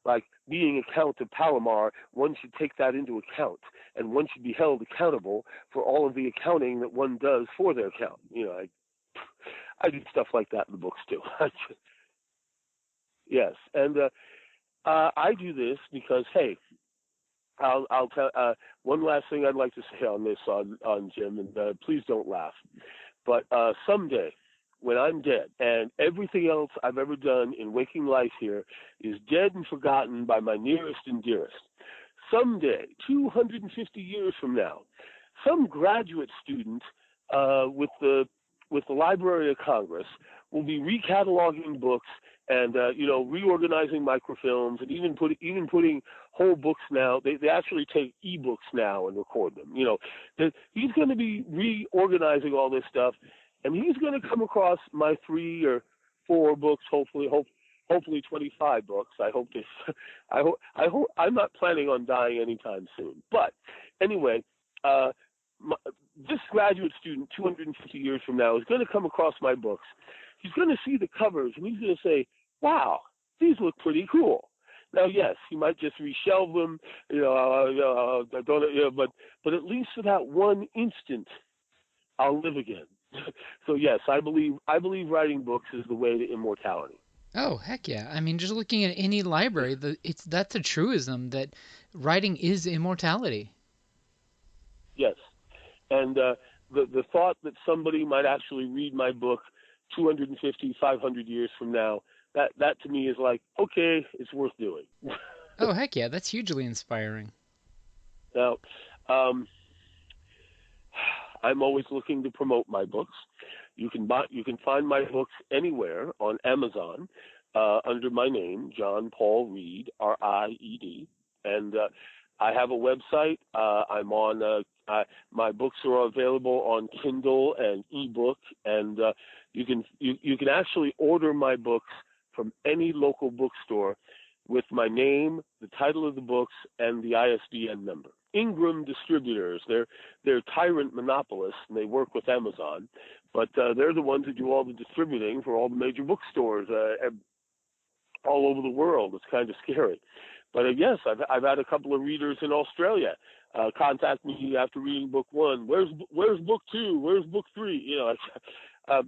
like, being a count of Palamaran, one should take that into account, and one should be held accountable for all of the accounting that one does for their count. I do stuff like that in the books too. Yes, and I do this because, hey, I'll tell one last thing I'd like to say on this, on Jim, and please don't laugh. But someday, when I'm dead, and everything else I've ever done in waking life here is dead and forgotten by my nearest and dearest, someday, 250 years from now, some graduate student with the Library of Congress will be recataloging books and reorganizing microfilms, and even putting whole books now. They actually take ebooks now and record them. He's going to be reorganizing all this stuff, and he's going to come across my 3 or 4 books, hopefully 25 books. I hope I'm not planning on dying anytime soon. But anyway, this graduate student 250 years from now is going to come across my books. He's going to see the covers, and he's going to say, wow, these look pretty cool. Now, yes, he might just reshelve them, I don't, but at least for that one instant, I'll live again. So yes, I believe writing books is the way to immortality. Oh, heck yeah. I mean, just looking at any library, that's a truism that writing is immortality. Yes, and the thought that somebody might actually read my book 250, 500 years from now, that to me is like, okay, it's worth doing. Oh, heck yeah, that's hugely inspiring. Now, I'm always looking to promote my books. You can find my books anywhere on Amazon under my name, John Paul Ried, Ried, and I have a website. I'm on. My books are available on Kindle and ebook, and you can actually order my books from any local bookstore with my name, the title of the books, and the ISBN number. Ingram Distributors, they're tyrant monopolists, and they work with Amazon, but they're the ones who do all the distributing for all the major bookstores all over the world. It's kind of scary. But yes, I've had a couple of readers in Australia contact me after reading book one. Where's book two? Where's book three? Well,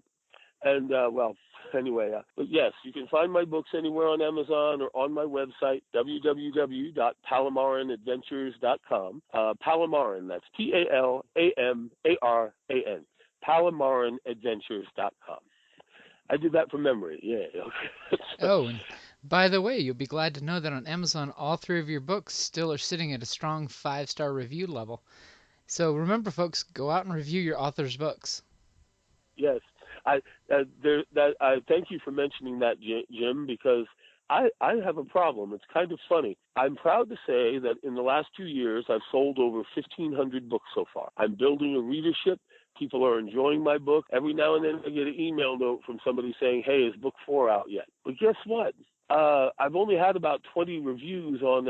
anyway, but yes, you can find my books anywhere on Amazon or on my website, www.palamaranadventures.com. Palamaran, that's Palamarran, palamaranadventures.com. I did that from memory, yeah. Oh, and by the way, you'll be glad to know that on Amazon, all 3 of your books still are sitting at a strong 5-star review level. So remember, folks, go out and review your author's books. Yes. I thank you for mentioning that, Jim, because I have a problem. It's kind of funny. I'm proud to say that in the last 2 years, I've sold over 1,500 books so far. I'm building a readership. People are enjoying my book. Every now and then I get an email note from somebody saying, hey, is book 4 out yet? But guess what? I've only had about 20 reviews on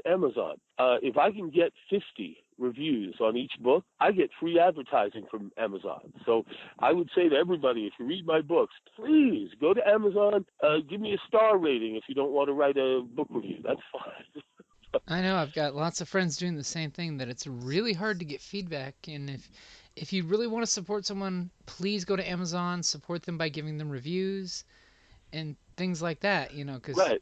Amazon. If I can get 50 reviews on each book, I get free advertising from Amazon. So I would say to everybody, if you read my books, please go to Amazon, give me a star rating if you don't want to write a book review. That's fine. I know, I've got lots of friends doing the same thing, that it's really hard to get feedback, and if you really want to support someone, please go to Amazon, support them by giving them reviews and things like that, because Right.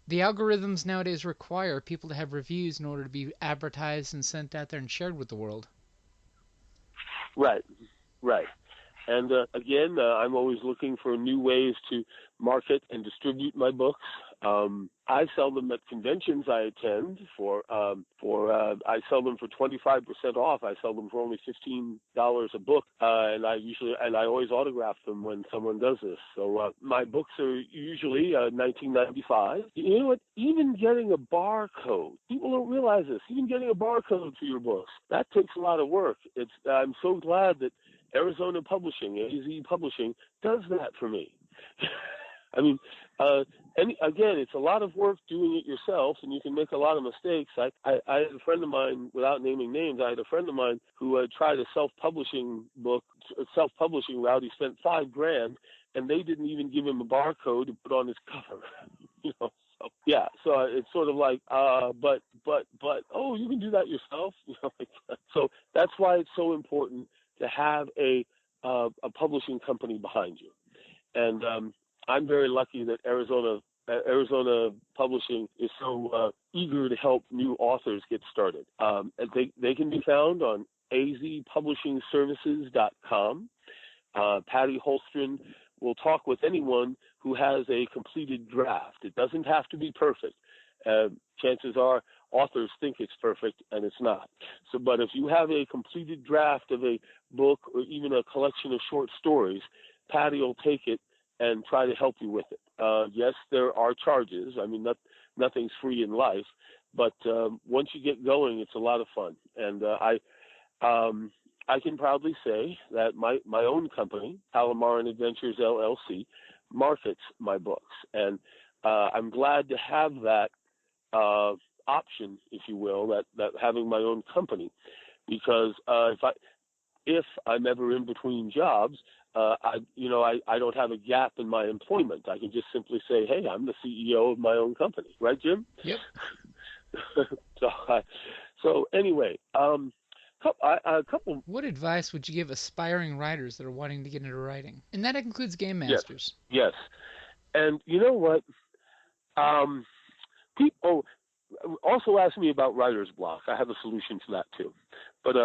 the algorithms nowadays require people to have reviews in order to be advertised and sent out there and shared with the world. Right. And again, I'm always looking for new ways to market and distribute my books. I sell them at conventions I attend I sell them for 25% off. I sell them for only $15 a book, and I always autograph them when someone does this. So my books are usually $19.95. You know what? Even getting a barcode, people don't realize this. Even getting a barcode for your books, that takes a lot of work. I'm so glad that Arizona Publishing, AZ Publishing, does that for me. I mean, and again, it's a lot of work doing it yourself, and you can make a lot of mistakes. I had a friend of mine, without naming names, I had a friend of mine who tried a self-publishing route. He spent $5,000, and they didn't even give him a barcode to put on his cover. So it's sort of like, but, oh, you can do that yourself. So that's why it's so important to have a publishing company behind you. And I'm very lucky that Arizona Publishing is so eager to help new authors get started. And they can be found on azpublishingservices.com. Patty Holstrom will talk with anyone who has a completed draft. It doesn't have to be perfect. Chances are authors think it's perfect, and it's not. So, but if you have a completed draft of a book or even a collection of short stories, Patty will take it and try to help you with it. Yes, there are charges. I mean, nothing's free in life, but once you get going, it's a lot of fun. And I can proudly say that my own company, Palamaran Adventures LLC, markets my books, and I'm glad to have that option, if you will, that having my own company, because if I'm ever in between jobs, I don't have a gap in my employment. I can just simply say, hey, I'm the CEO of my own company, right, Jim? Yep. So anyway, a couple. What advice would you give aspiring writers that are wanting to get into writing? And that includes game Yes, masters. yes. And you know what? People also ask me about writer's block. I have a solution to that too. But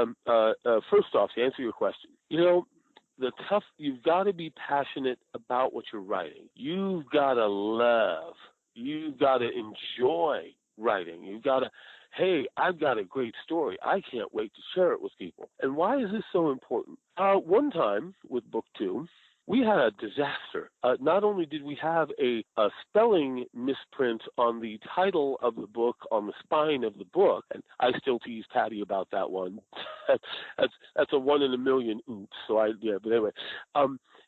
first off, to answer your question, you've got to be passionate about what you're writing. You've got to love. You've got to enjoy writing. You've got to, hey, I've got a great story. I can't wait to share it with people. And why is this so important? One time with book 2, we had a disaster. Not only did we have a spelling misprint on the title of the book, on the spine of the book, and I still tease Patty about that one. that's a 1 in a million oops. But anyway.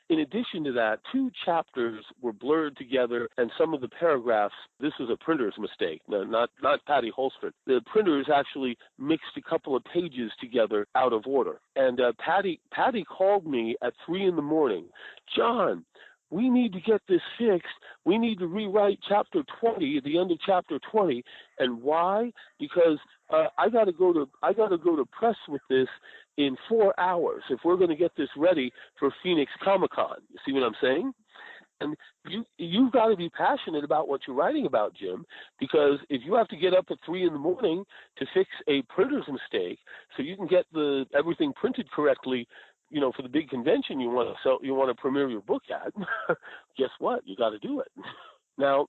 In addition to that, 2 chapters were blurred together, and some of the paragraphs, this was a printer's mistake, no, not Patty Holstrom. The printers actually mixed a couple of pages together out of order. And Patty called me at 3 in the morning. John, we need to get this fixed. We need to rewrite chapter 20 at the end of chapter 20. And why? Because I got to go to press with this in 4 hours if we're going to get this ready for Phoenix Comic-Con. You see what I'm saying? And you've got to be passionate about what you're writing about, Jim, because if you have to get up at 3 in the morning to fix a printer's mistake so you can get everything printed correctly, for the big convention you want to premiere your book at, guess what? You got to do it. Now,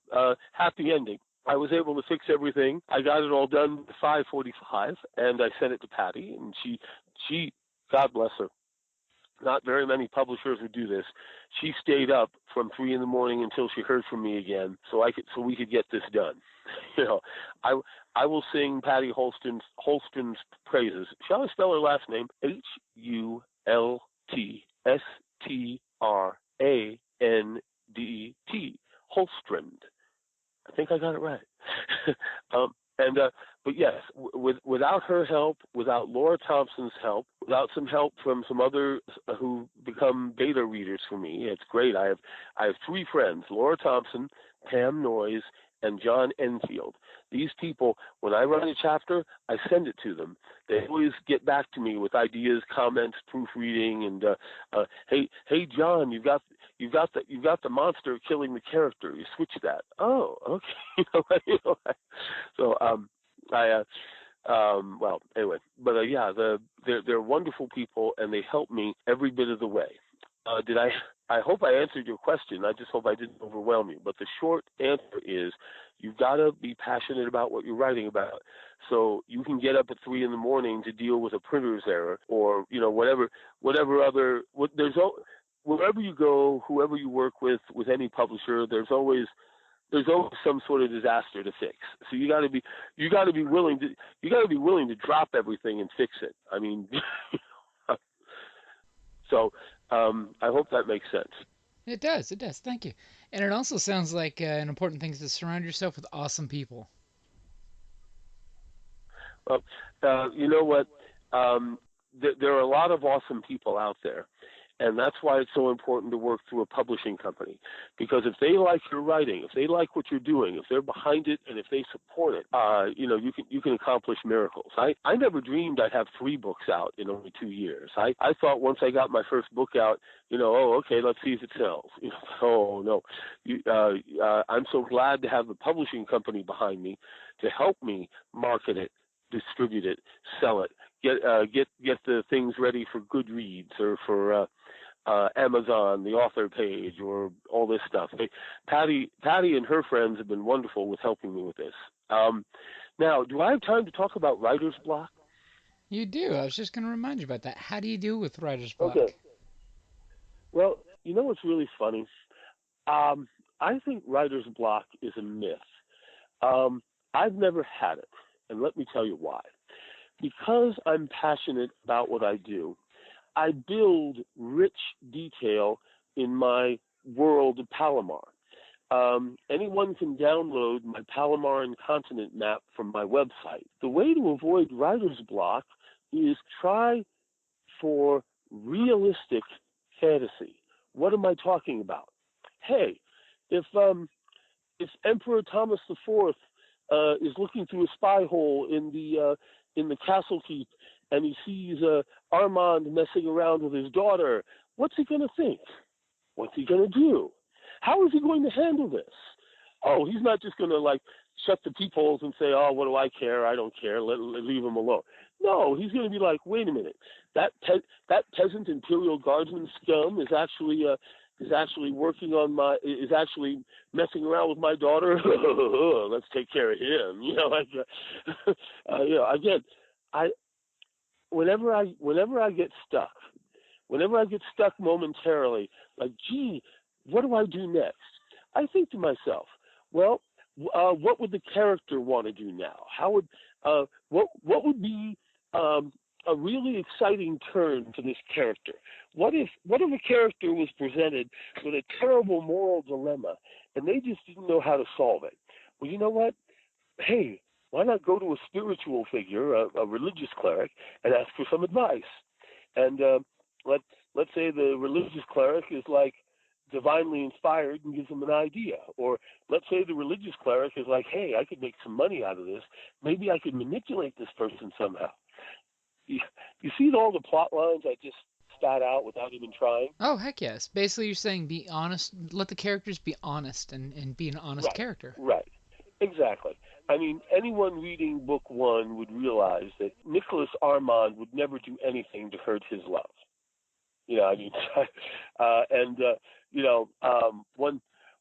happy ending. I was able to fix everything. I got it all done at 5:45, and I sent it to Patty, and she, God bless her, not very many publishers would do this. She stayed up from 3 in the morning until she heard from me again, so we could get this done. I will sing Patty Holstrom's praises. Shall I spell her last name? Hultstrand. Holstrand. I think I got it right. But yes, without her help, without Laura Thompson's help, without some help from some others who become beta readers for me, it's great. I have 3 friends: Laura Thompson, Pam Noyes, and John Enfield. These people, when I write a chapter, I send it to them. They always get back to me with ideas, comments, proofreading, and hey, John, you've got the monster killing the character. You switch that. Oh, okay. So well, anyway, but they're wonderful people, and they help me every bit of the way. I hope I answered your question. I just hope I didn't overwhelm you. But the short answer is you've got to be passionate about what you're writing about. So you can get up at 3 in the morning to deal with a printer's error or, whatever other, wherever you go, whoever you work with any publisher, there's always some sort of disaster to fix. So you got to be willing to drop everything and fix it. I mean, so I hope that makes sense. It does. Thank you. And it also sounds like an important thing is to surround yourself with awesome people. Well, you know what? There are a lot of awesome people out there. And that's why it's so important to work through a publishing company. Because if they like your writing, if they like what you're doing, if they're behind it, and if they support it, you can accomplish miracles. I never dreamed I'd have 3 books out in only 2 years. I thought once I got my first book out, okay, let's see if it sells. Oh no, I'm so glad to have the publishing company behind me to help me market it, distribute it, sell it, get the things ready for Goodreads or for Amazon, the author page, or all this stuff. Patty and her friends have been wonderful with helping me with this. Now, do I have time to talk about writer's block? You do. I was just going to remind you about that. How do you deal with writer's block? Okay. Well, what's really funny? I think writer's block is a myth. I've never had it, and let me tell you why. Because I'm passionate about what I do, I build rich detail in my world of Palamaran. Anyone can download my Palamaran continent map from my website. The way to avoid writer's block is try for realistic fantasy. What am I talking about? Hey, if Emperor Thomas IV is looking through a spy hole in the castle keep and he sees Armand messing around with his daughter, what's he going to think? What's he going to do? How is he going to handle this? Oh, he's not just going to like shut the peepholes and say, "Oh, what do I care? I don't care. Leave him alone." No, he's going to be like, "Wait a minute, that peasant imperial guardsman scum is actually working on is actually messing around with my daughter. Let's take care of him." You know, like again, whenever I get stuck momentarily, like, gee, what do I do next? I think to myself, well, what would the character want to do now? How would what would be a really exciting turn to this character? What if a character was presented with a terrible moral dilemma and they just didn't know how to solve it? Well, you know what? Hey, why not go to a spiritual figure, a religious cleric, and ask for some advice? And let's say the religious cleric is like divinely inspired and gives them an idea. Or let's say the religious cleric is like, hey, I could make some money out of this. Maybe I could manipulate this person somehow. You see all the plot lines I just spat out without even trying? Oh, heck yes. Basically, you're saying be honest. Let the characters be honest and be an honest character. Right. Exactly. I mean, anyone reading book one would realize that Nicholas Armand would never do anything to hurt his love. You know, I mean,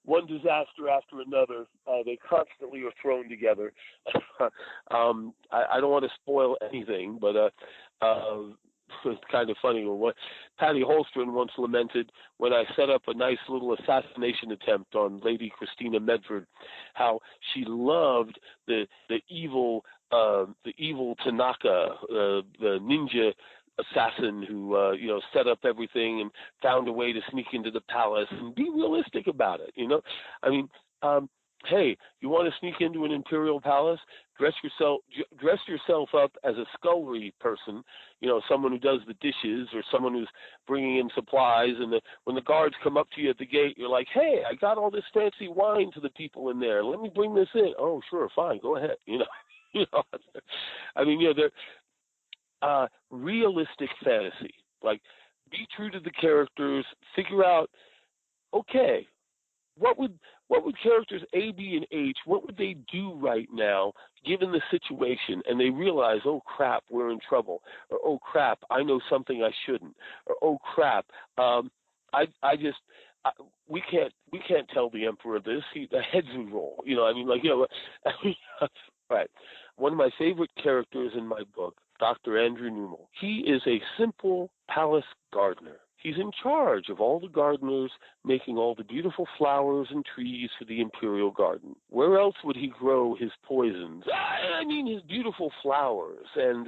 one disaster after another, they constantly are thrown together. I don't want to spoil anything, but it's kind of funny. What Patty Holstrom once lamented when I set up a nice little assassination attempt on Lady Christina Medford, how she loved the evil Tanaka, the ninja assassin who set up everything and found a way to sneak into the palace, and be realistic about it. You know, I mean, hey, you want to sneak into an imperial palace? Dress yourself up as a scullery person, you know, someone who does the dishes or someone who's bringing in supplies. And when the guards come up to you at the gate, you're like, hey, I got all this fancy wine to the people in there. Let me bring this in. Oh, sure, fine, go ahead. You know, I mean, they're realistic fantasy. Like, be true to the characters. Figure out, okay, what would characters A, B, and H, what would they do right now given the situation? And they realize, oh crap, we're in trouble, or oh crap, I know something I shouldn't, or oh crap, we can't tell the emperor this. The heads would roll. You know, I mean, like, you know, right. One of my favorite characters in my book, Dr. Andrew Newell. He is a simple palace gardener. He's in charge of all the gardeners making all the beautiful flowers and trees for the imperial garden. Where else would he grow his poisons? I mean, his beautiful flowers. And,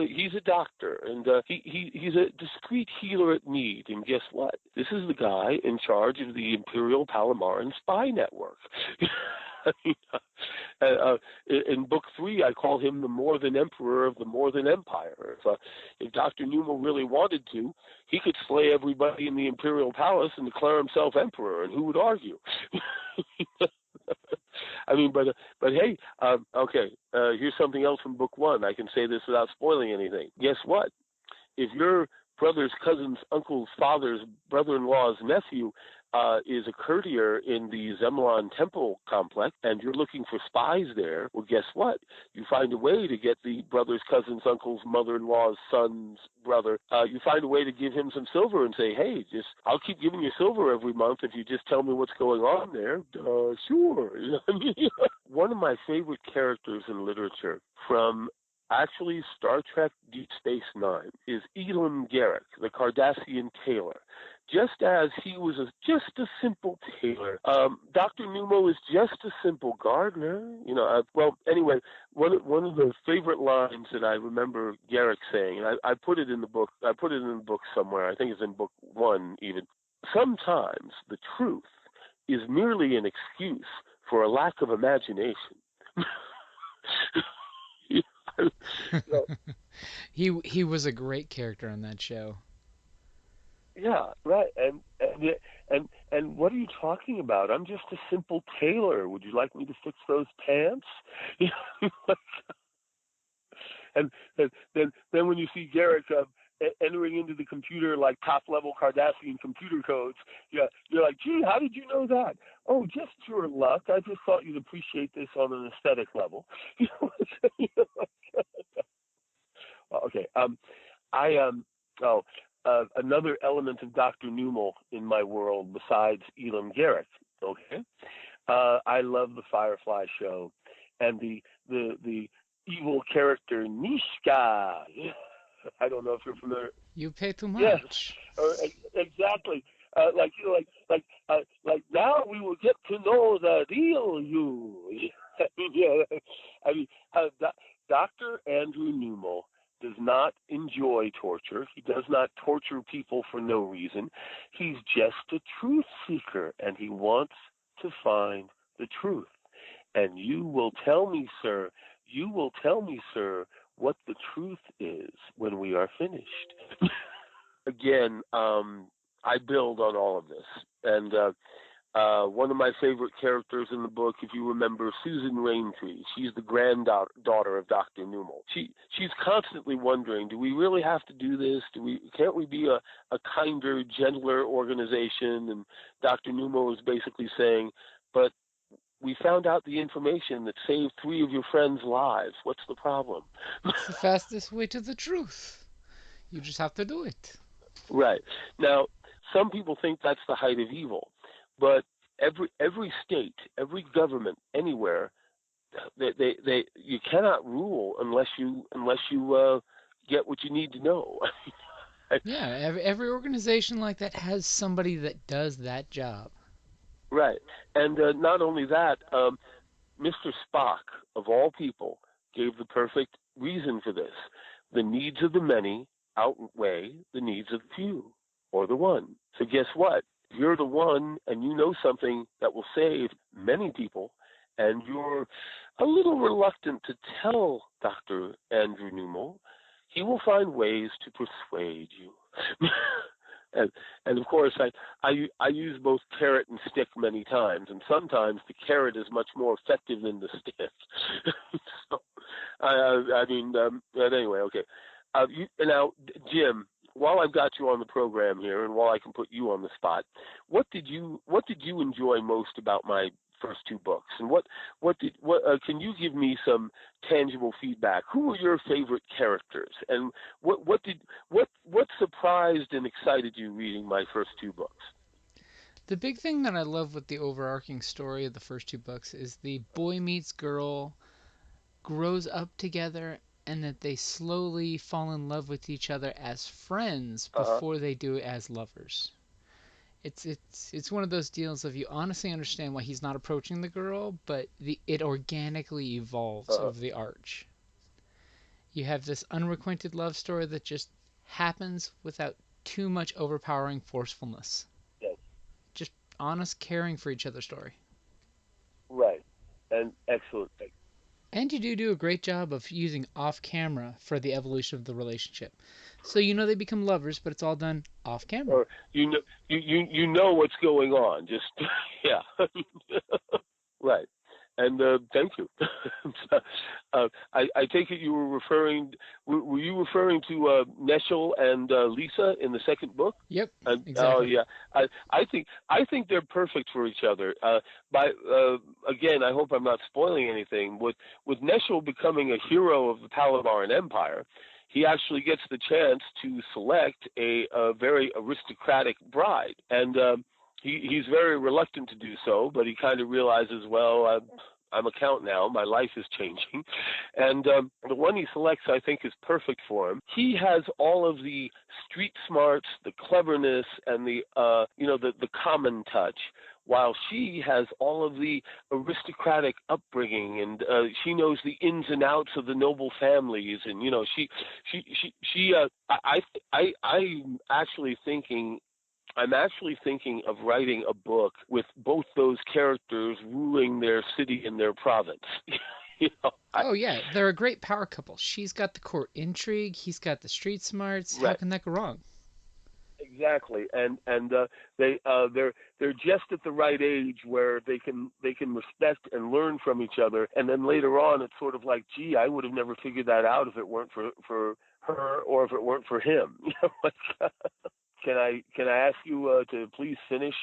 he's a doctor, and he's a discreet healer at need. And guess what? This is the guy in charge of the imperial Palamaran spy network. In book 3, I call him the more than emperor of the more than empire. If Dr. Newell really wanted to, he could slay everybody in the imperial palace and declare himself emperor, and who would argue? I mean, but hey, okay. Here's something else from book 1. I can say this without spoiling anything. Guess what? If your brother's cousin's uncle's father's brother-in-law's nephew is a courtier in the Zemlon temple complex, and you're looking for spies there, well, guess what? You find a way to get the brother's cousin's uncle's mother-in-law's son's brother. You find a way to give him some silver and say, hey, I'll keep giving you silver every month if you just tell me what's going on there. Sure. You know what I mean? One of my favorite characters in literature from actually Star Trek Deep Space Nine is Elam Garak, the Cardassian tailor. Just as he was just a simple tailor, Dr. Newell is just a simple gardener. You know, anyway, one of the favorite lines that I remember Garak saying, and I put it in the book. I put it in the book somewhere. I think it's in book 1 even. Sometimes the truth is merely an excuse for a lack of imagination. He was a great character on that show. Yeah, right. And what are you talking about? I'm just a simple tailor. Would you like me to fix those pants? and, then when you see Garrick entering into the computer like top level Cardassian computer codes, yeah, you're like, gee, how did you know that? Oh, just pure luck. I just thought you'd appreciate this on an aesthetic level. Okay. I oh another element of Dr. Newmel in my world besides Elam Garrick. Okay. I love the Firefly show and the evil character Nishka. I don't know if you're familiar. You pay too Yes, much. exactly. Like now we will get to know the real you. Yeah, I mean, Dr. Andrew Newmel does not enjoy torture. He does not torture people for no reason. He's just a truth seeker, and he wants to find the truth. And you will tell me, sir, what the truth is when we are finished. Again, I build on all of this. And one of my favorite characters in the book, if you remember, Susan Raintree. She's the granddaughter of Dr. Newmel. She's constantly wondering, do we really have to do this? Can't we be a kinder, gentler organization? And Dr. Newmel is basically saying, but we found out the information that saved 3 of your friends' lives. What's the problem? It's the fastest way to the truth. You just have to do it. Right. Now, some people think that's the height of evil, but every state, every government, anywhere, they you cannot rule unless you get what you need to know. Yeah, every organization like that has somebody that does that job. Right. And not only that, Mr. Spock, of all people, gave the perfect reason for this. The needs of the many outweigh the needs of the few, or the one. So guess what? If you're the one and you know something that will save many people, and you're a little reluctant to tell Dr. Andrew Newmel, he will find ways to persuade you. And of course, I use both carrot and stick many times, and sometimes the carrot is much more effective than the stick. So, but anyway, okay. Now, Jim, while I've got you on the program here, and while I can put you on the spot, what did you enjoy most about my first 2 books, and what can you give me some tangible feedback? Who were your favorite characters, and what surprised and excited you reading my first 2 books? The big thing that I love with the overarching story of the first 2 books is the boy meets girl, grows up together, and that they slowly fall in love with each other as friends before they do it as lovers. It's one of those deals of you honestly understand why he's not approaching the girl, but it organically evolves over the arch. You have this unrequited love story that just happens without too much overpowering forcefulness. Yes. Just honest caring for each other story. Right. And excellent. And you do a great job of using off camera for the evolution of the relationship. So they become lovers, but it's all done off camera. Or you know what's going on. Just yeah. Right. And thank you. I take it you were referring. Were you referring to Neshel and Lisa in the second book? Yep. Exactly. Oh yeah. I think they're perfect for each other. Again, I hope I'm not spoiling anything. With Neshel becoming a hero of the Palamaran Empire, he actually gets the chance to select a very aristocratic bride, and he's very reluctant to do so, but he kind of realizes, well, I'm a count now. My life is changing. And the one he selects, I think, is perfect for him. He has all of the street smarts, the cleverness, and the common touch, while she has all of the aristocratic upbringing, and she knows the ins and outs of the noble families, and I'm actually thinking of writing a book with both those characters ruling their city and their province. Oh yeah, they're a great power couple. She's got the court intrigue, he's got the street smarts. Right. How can that go wrong? exactly, and they're just at the right age where they can respect and learn from each other, and then later on it's sort of like, gee, I would have never figured that out if it weren't for her or if it weren't for him. Can I ask you to please finish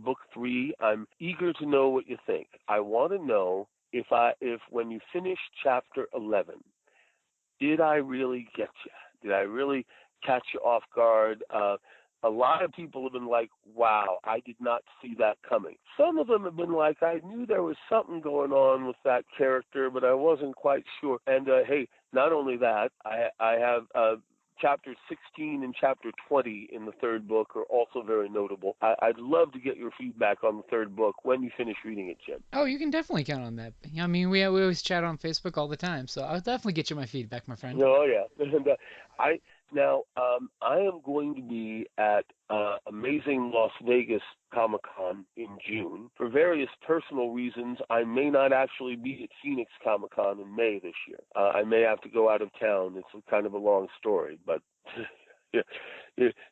book 3? I'm eager to know what you think. I want to know if when you finish chapter 11, did I really get you? Did I really catch you off guard? A lot of people have been like, wow, I did not see that coming. Some of them have been like, I knew there was something going on with that character, but I wasn't quite sure. And hey, not only that, I have chapter 16 and chapter 20 in the third book are also very notable. I'd love to get your feedback on the third book when you finish reading it, Jim. Oh, you can definitely count on that. I mean, we always chat on Facebook all the time, so I'll definitely get you my feedback, my friend. Oh, yeah. And I am going to be at amazing Las Vegas Comic-Con in June. For various personal reasons, I may not actually be at Phoenix Comic-Con in May this year. I may have to go out of town. It's kind of a long story, but you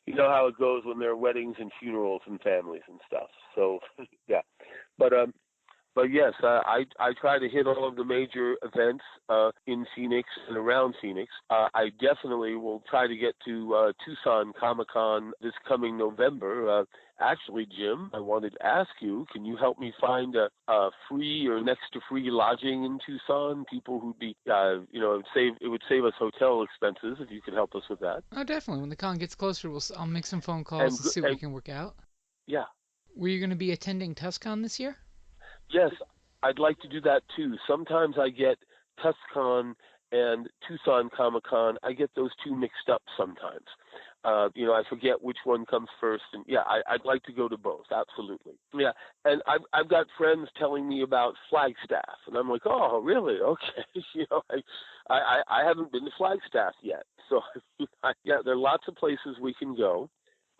know how it goes when there are weddings and funerals and families and stuff. So, yeah. But yes, I try to hit all of the major events in Phoenix and around Phoenix. I definitely will try to get to Tucson Comic-Con this coming November. Actually, Jim, I wanted to ask you, can you help me find a free or next to free lodging in Tucson? People who'd be, it would save us hotel expenses if you could help us with that. Oh, definitely. When the con gets closer, I'll make some phone calls and see what we can work out. Yeah. Were you going to be attending TusCon this year? Yes, I'd like to do that too. Sometimes I get TusCon and Tucson Comic-Con. I get those two mixed up sometimes. I forget which one comes first. And yeah, I'd like to go to both. Absolutely. Yeah. And I've got friends telling me about Flagstaff, and I'm like, oh, really? Okay. I haven't been to Flagstaff yet. So yeah, there are lots of places we can go.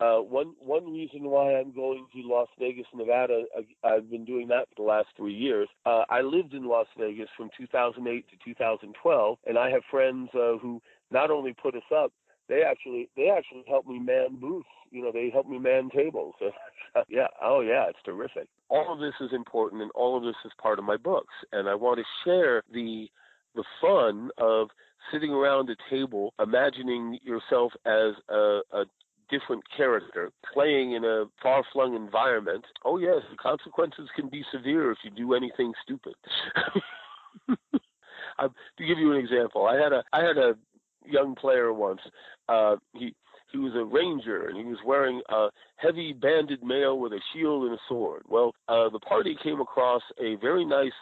One reason why I'm going to Las Vegas, Nevada, I've been doing that for the last 3 years. I lived in Las Vegas from 2008 to 2012, and I have friends who not only put us up, they actually help me man booths. They help me man tables. Yeah. Oh, yeah. It's terrific. All of this is important, and all of this is part of my books, and I want to share the fun of sitting around a table, imagining yourself as a different character, playing in a far-flung environment. Oh, yes, the consequences can be severe if you do anything stupid. To give you an example, I had a young player once. He was a ranger, and he was wearing a heavy banded mail with a shield and a sword. Well, the party came across a very nice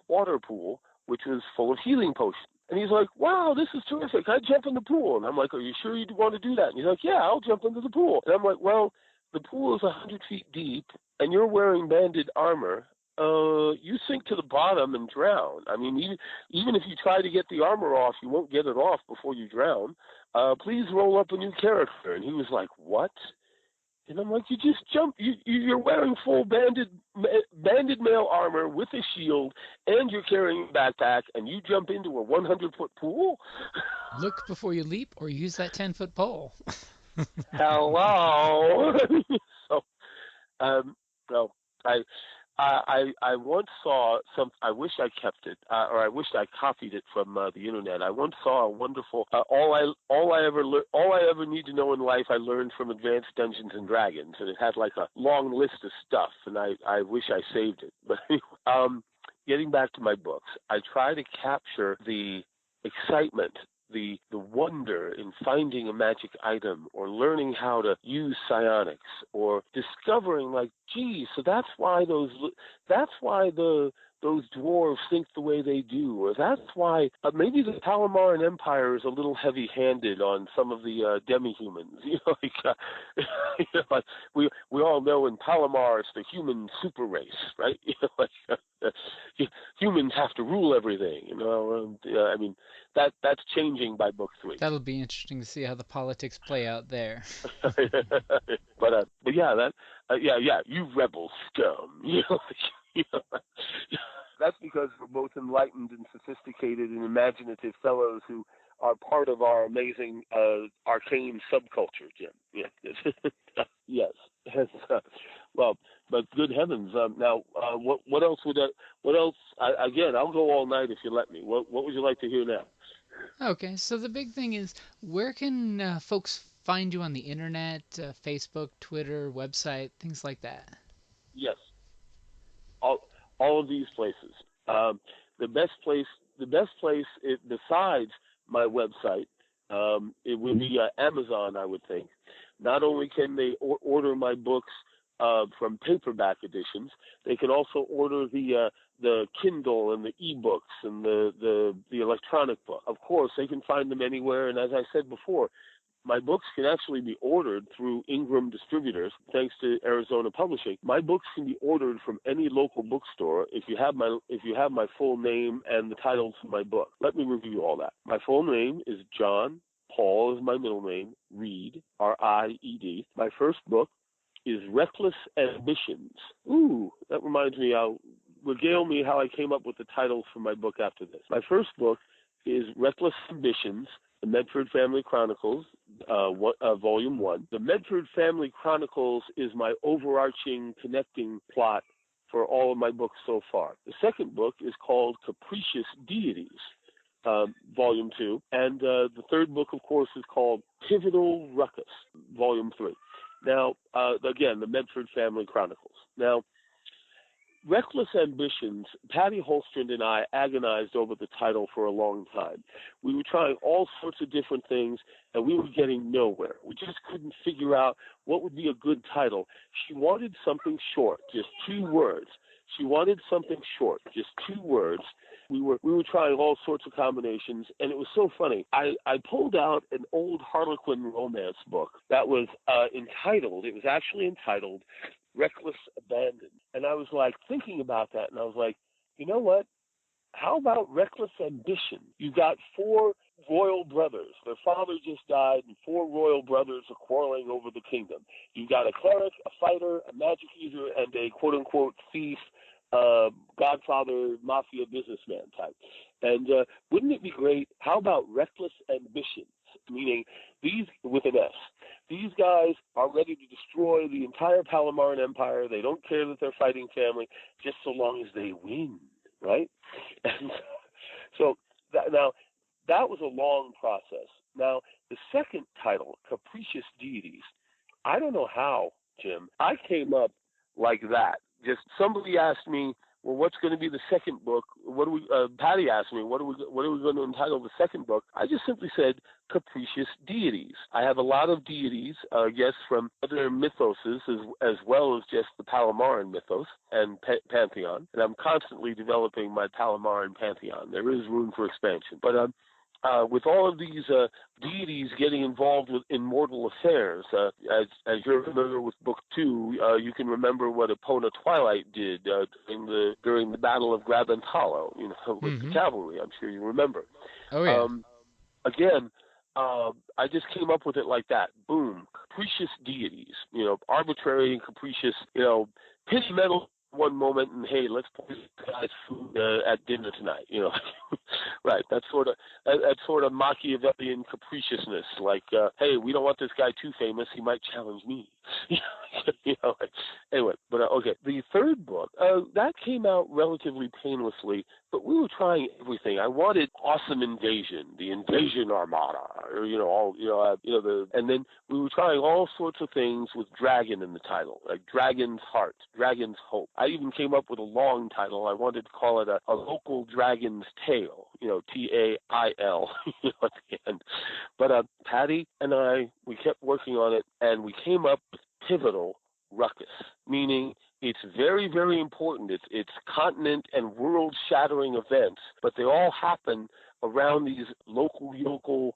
water pool, which was full of healing potions. And he's like, wow, this is terrific. I'd jump in the pool. And I'm like, are you sure you want to do that? And he's like, yeah, I'll jump into the pool. And I'm like, well, the pool is 100 feet deep, and you're wearing banded armor. You sink to the bottom and drown. I mean, even if you try to get the armor off, you won't get it off before you drown. Please roll up a new character. And he was like, what? And I'm like, you just jump. You're wearing full banded mail armor with a shield, and you're carrying a backpack, and you jump into a 100-foot pool? Look before you leap, or use that 10-foot pole. Hello. So, I once saw some. I wish I kept it, or I wished I copied it from the internet. I once saw a wonderful. All I ever need to know in life, I learned from Advanced Dungeons and Dragons, and it had like a long list of stuff, and I wish I saved it. But getting back to my books, I try to capture the excitement, the wonder in finding a magic item, or learning how to use psionics, or discovering like, gee, so that's why those dwarves think the way they do, or that's why maybe the Palamaran Empire is a little heavy-handed on some of the demi-humans. Like we all know in Palomar it's the human super race, right? Humans have to rule everything. I mean that's changing by book 3. That'll be interesting to see how the politics play out there. But yeah, you rebel scum. That's because we're both enlightened and sophisticated and imaginative fellows who are part of our amazing arcane subculture, Jim. Yeah. Yes. Well, but good heavens! Now, what else would that? What else? Again, I'll go all night if you let me. What would you like to hear now? Okay, so the big thing is, where can folks find you on the internet, Facebook, Twitter, website, things like that? Yes, all all of these places. Um, the best place, besides my website, it would be Amazon. I would think. Not only can they order my books from paperback editions, they can also order the Kindle and the e-books and the electronic book. Of course, they can find them anywhere. And as I said before, my books can actually be ordered through Ingram distributors, thanks to Arizona Publishing. My books can be ordered from any local bookstore if you have my full name and the titles of my book. Let me review all that. My full name is John. Paul is my middle name. Ried, R-I-E-D. My first book is Reckless Ambitions. Ooh, that reminds me. Regale me how I came up with the titles for my book after this. My first book is Reckless Ambitions, the Medford Family Chronicles, Volume 1. The Medford Family Chronicles is my overarching connecting plot for all of my books so far. The second book is called Capricious Deities, Volume 2. And the third book, of course, is called Pivotal Ruckus, Volume 3. Now, again, the Medford Family Chronicles. Now, Reckless Ambitions, Patty Holstrand and I agonized over the title for a long time. We were trying all sorts of different things, and we were getting nowhere. We just couldn't figure out what would be a good title. She wanted something short, just 2 words. She wanted something short, just 2 words. We were trying all sorts of combinations, and it was so funny. I pulled out an old Harlequin romance book that was actually entitled Reckless Abandon. And I was like thinking about that, and I was like, you know what? How about Reckless Ambition? You've got 4 royal brothers. Their father just died, and 4 royal brothers are quarreling over the kingdom. You've got a cleric, a fighter, a magic user, and a quote-unquote thief, Godfather, mafia businessman type. And wouldn't it be great? How about Reckless Ambitions? Meaning these, with an S. These guys are ready to destroy the entire Palamaran Empire. They don't care that they're fighting family, just so long as they win, right? And so that was a long process. Now, the second title, Capricious Deities, I don't know how, Jim. I came up like that. Just somebody asked me, well, what's going to be the second book? Patty asked me, what are we going to entitle the second book? I just simply said Capricious Deities. I have a lot of deities, yes, from other mythoses as well as just the Palamaran mythos and pantheon. And I'm constantly developing my Palamaran pantheon. There is room for expansion. But with all of these deities getting involved in mortal affairs, as you're familiar with Book 2, you can remember what Epona Twilight did during the Battle of Grabban's Hollow, with the cavalry. I'm sure you remember. Oh yeah. Again, I just came up with it like that. Boom, capricious deities. Arbitrary and capricious. Pity metal one moment, and hey, let's poison the guy's food at dinner tonight. Right? That's sort of Machiavellian capriciousness. Like, hey, we don't want this guy too famous; he might challenge me. Anyway, but okay. The third book that came out relatively painlessly, but we were trying everything. I wanted Awesome Invasion, the Invasion Armada, or and then we were trying all sorts of things with dragon in the title, like Dragon's Heart, Dragon's Hope. I even came up with a long title. I wanted to call it a local dragon's tale, Tail, at the end. But Patty and I, we kept working on it, and we came up with Pivotal Ruckus, meaning it's very, very important. It's continent and world-shattering events, but they all happen around these local yokel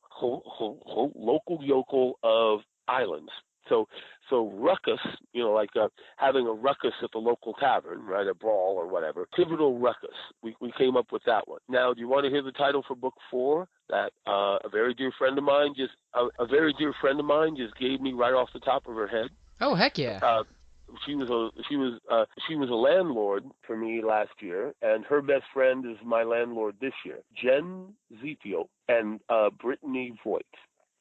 of islands. So ruckus, like having a ruckus at the local tavern, right? A brawl or whatever. Pivotal Ruckus. We came up with that one. Now, do you want to hear the title for Book 4? That a very dear friend of mine just gave me right off the top of her head. Oh, heck yeah. She was a landlord for me last year, and her best friend is my landlord this year. Jen Zepio and Brittany Voigt.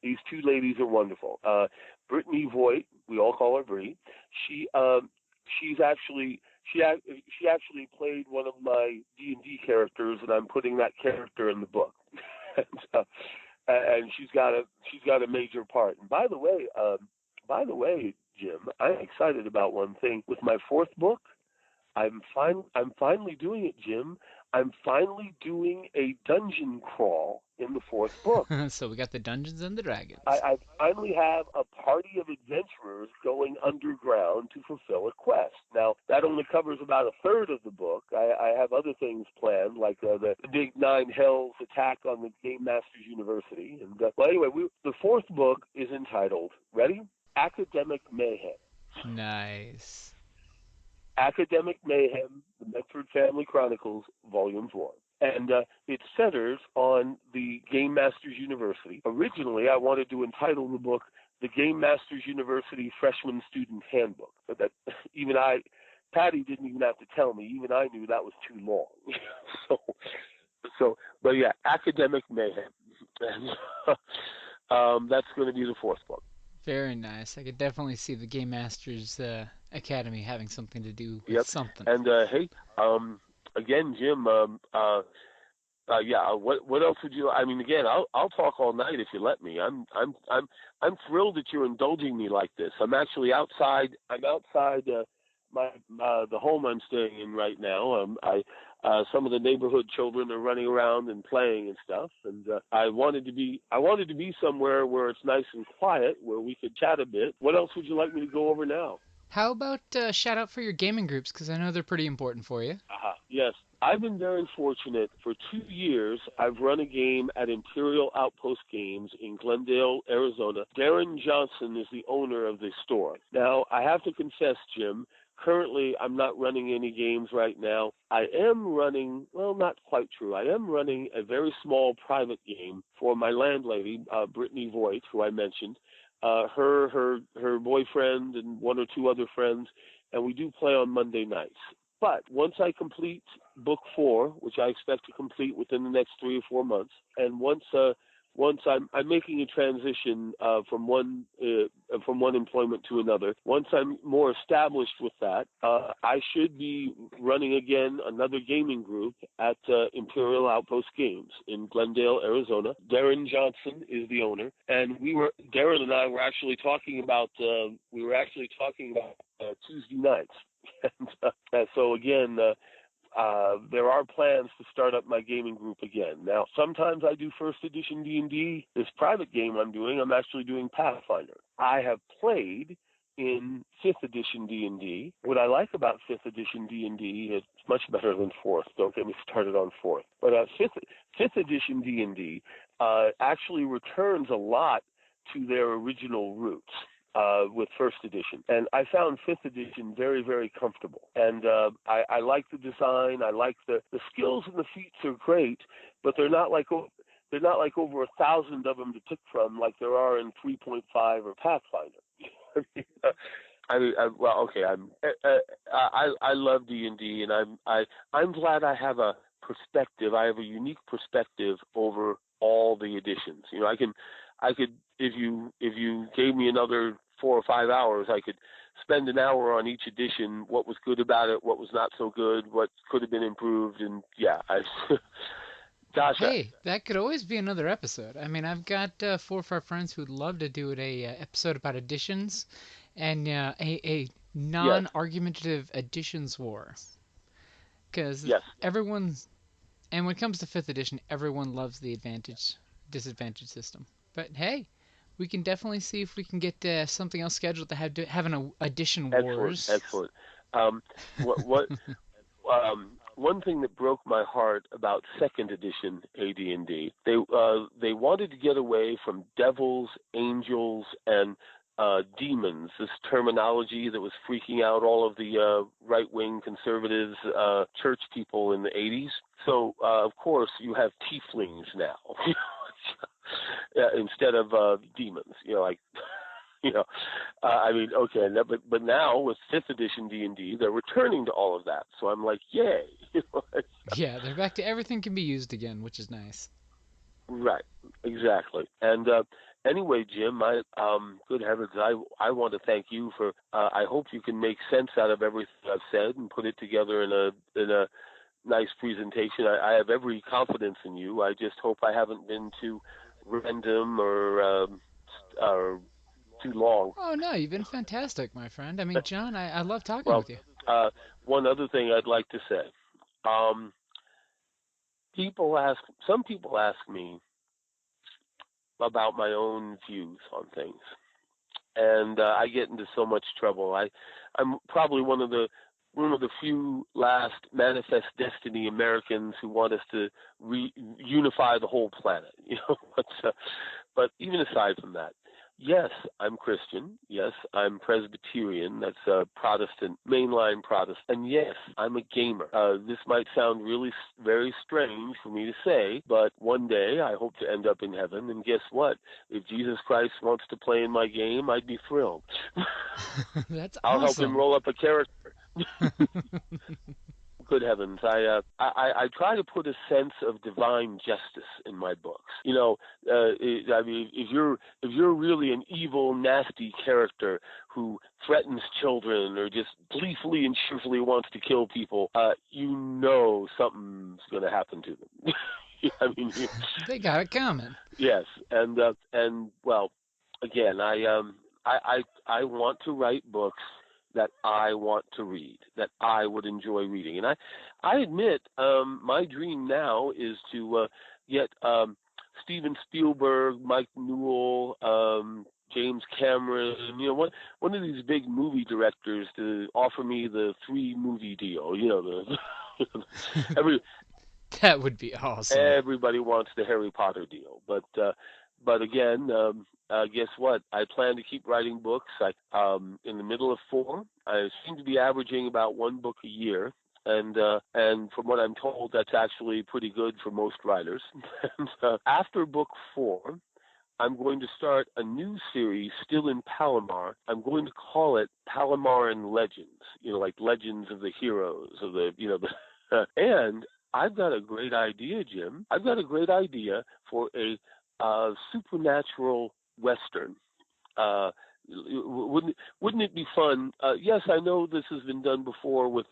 These 2 ladies are wonderful. Brittany Voigt We all call her Bree. She's actually she actually played one of my D&D characters, and I'm putting that character in the book. and, and she's got a major part. And by the way, Jim, I'm excited about one thing. With my fourth book, I'm finally doing it, Jim. I'm finally doing a dungeon crawl in the fourth book. So we got the Dungeons and the Dragons. I finally have a party of adventurers going underground to fulfill a quest. Now, that only covers about a third of the book. I have other things planned, like the Big Nine Hells attack on the Game Masters University. And well, anyway, the fourth book is entitled, ready? Academic Mayhem. Nice. Academic Mayhem, the Medford Family Chronicles, Volumes 1. And it centers on the Game Masters University. Originally, I wanted to entitle the book The Game Masters University Freshman Student Handbook. But that, Patty didn't even have to tell me. Even I knew that was too long. But yeah, Academic Mayhem. And that's going to be the fourth book. Very nice. I could definitely see the Game Masters Academy having something to do with something. And hey, again, Jim, yeah. What else would you? I mean, again, I'll talk all night if you let me. I'm thrilled that you're indulging me like this. I'm actually outside. I'm outside the home I'm staying in right now. Some of the neighborhood children are running around and playing and stuff, and I wanted to be somewhere where it's nice and quiet, where we could chat a bit. What else would you like me to go over now? How about shout out for your gaming groups, because I know they're pretty important for you. Yes. I've been very fortunate. For 2 years, I've run a game at Imperial Outpost Games in Glendale, Arizona. Darren Johnson is the owner of the store. Now, I have to confess, Jim, currently I'm not running any games right now. I am running, well, not quite true. I am running a very small private game for my landlady, Brittany Voigt, who I mentioned. Her boyfriend and one or two other friends, and we do play on Monday nights. But once I complete book 4, which I expect to complete within the next 3 or 4 months, and once I'm making a transition from one employment to another. Once I'm more established with that, I should be running again another gaming group at Imperial Outpost Games in Glendale, Arizona. Darren Johnson is the owner, and Darren and I were actually talking about Tuesday nights. And so again. There are plans to start up my gaming group again. Now, sometimes I do first edition D&D. This private game I'm actually doing Pathfinder. I have played in 5th edition D&D. What I like about 5th edition D&D is it's much better than 4th. Don't get me started on 4th. But 5th edition D&D actually returns a lot to their original roots. With first edition, and I found 5th edition very, very comfortable, and I like the design. I like the skills and the feats are great, but they're not like over 1,000 of them to pick from like there are in 3.5 or Pathfinder. I love D&D, and I'm glad I have a perspective. I have a unique perspective over all the editions. You know, I could if you gave me another 4 or 5 hours, I could spend an hour on each edition, what was good about it, what was not so good, what could have been improved, and yeah, gosh. Hey, that could always be another episode. I mean, I've got 4 or 5 friends who'd love to do a episode about editions and a non-argumentative editions war. Because everyone's, and when it comes to 5th edition, everyone loves the disadvantage system. But hey, we can definitely see if we can get something else scheduled to have an edition wars. Excellent. One thing that broke my heart about 2nd edition AD&D, they wanted to get away from devils, angels, and demons, this terminology that was freaking out all of the right-wing conservatives, church people in the 80s. So, of course, you have tieflings now. Instead of demons, I mean, okay, but now with 5th edition D&D, they're returning to all of that. So I'm like, yay! Yeah, they're back to everything can be used again, which is nice. Right, exactly. And anyway, Jim, good heavens, I want to thank you for. I hope you can make sense out of everything I've said and put it together in a nice presentation. I have every confidence in you. I just hope I haven't been too random or too long. Oh no, you've been fantastic, my friend. I mean, John, I love talking Well, with you. one other thing I'd like to say. Um, some people ask me about my own views on things, and I get into so much trouble. I'm probably one of the few last manifest destiny Americans who want us to unify the whole planet. But even aside from that, yes, I'm Christian. Yes, I'm Presbyterian. That's Protestant, mainline Protestant. And yes, I'm a gamer. This might sound really very strange for me to say, but one day I hope to end up in heaven. And guess what? If Jesus Christ wants to play in my game, I'd be thrilled. That's I'll help him awesome. roll up a character. Good heavens! I try to put a sense of divine justice in my books. I mean, if you're really an evil, nasty character who threatens children or just gleefully and cheerfully wants to kill people, something's going to happen to them. I mean, They got it coming. yes, and well, again, I want to write books that I want to read, that I would enjoy reading. And I admit, my dream now is to get Steven Spielberg, Mike Newell, James Cameron, one of these big movie directors to offer me the 3-movie deal. That would be awesome. Everybody wants the Harry Potter deal, but again, guess what? I plan to keep writing books. In the middle of 4. I seem to be averaging about 1 book a year, and from what I'm told, that's actually pretty good for most writers. And, after book 4, I'm going to start a new series still in Palomar. I'm going to call it Palamaran Legends. Like legends of the heroes of and I've got a great idea, Jim. I've got a great idea for a supernatural Western. Wouldn't it be fun? Yes, I know this has been done before with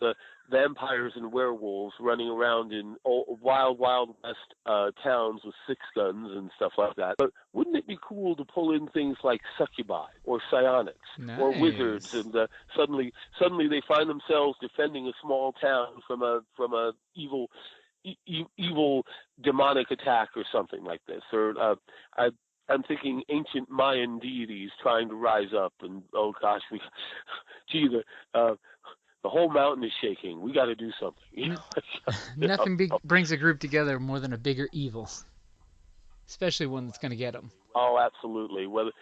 vampires and werewolves running around in wild west towns with 6 guns and stuff like that. But wouldn't it be cool to pull in things like succubi or psionics or wizards, and suddenly they find themselves defending a small town from a evil demonic attack or something like this? Or I'm thinking ancient Mayan deities trying to rise up, and oh gosh, the whole mountain is shaking. We got to do something. Nothing brings a group together more than a bigger evil, especially one that's going to get them. Oh, absolutely. Whether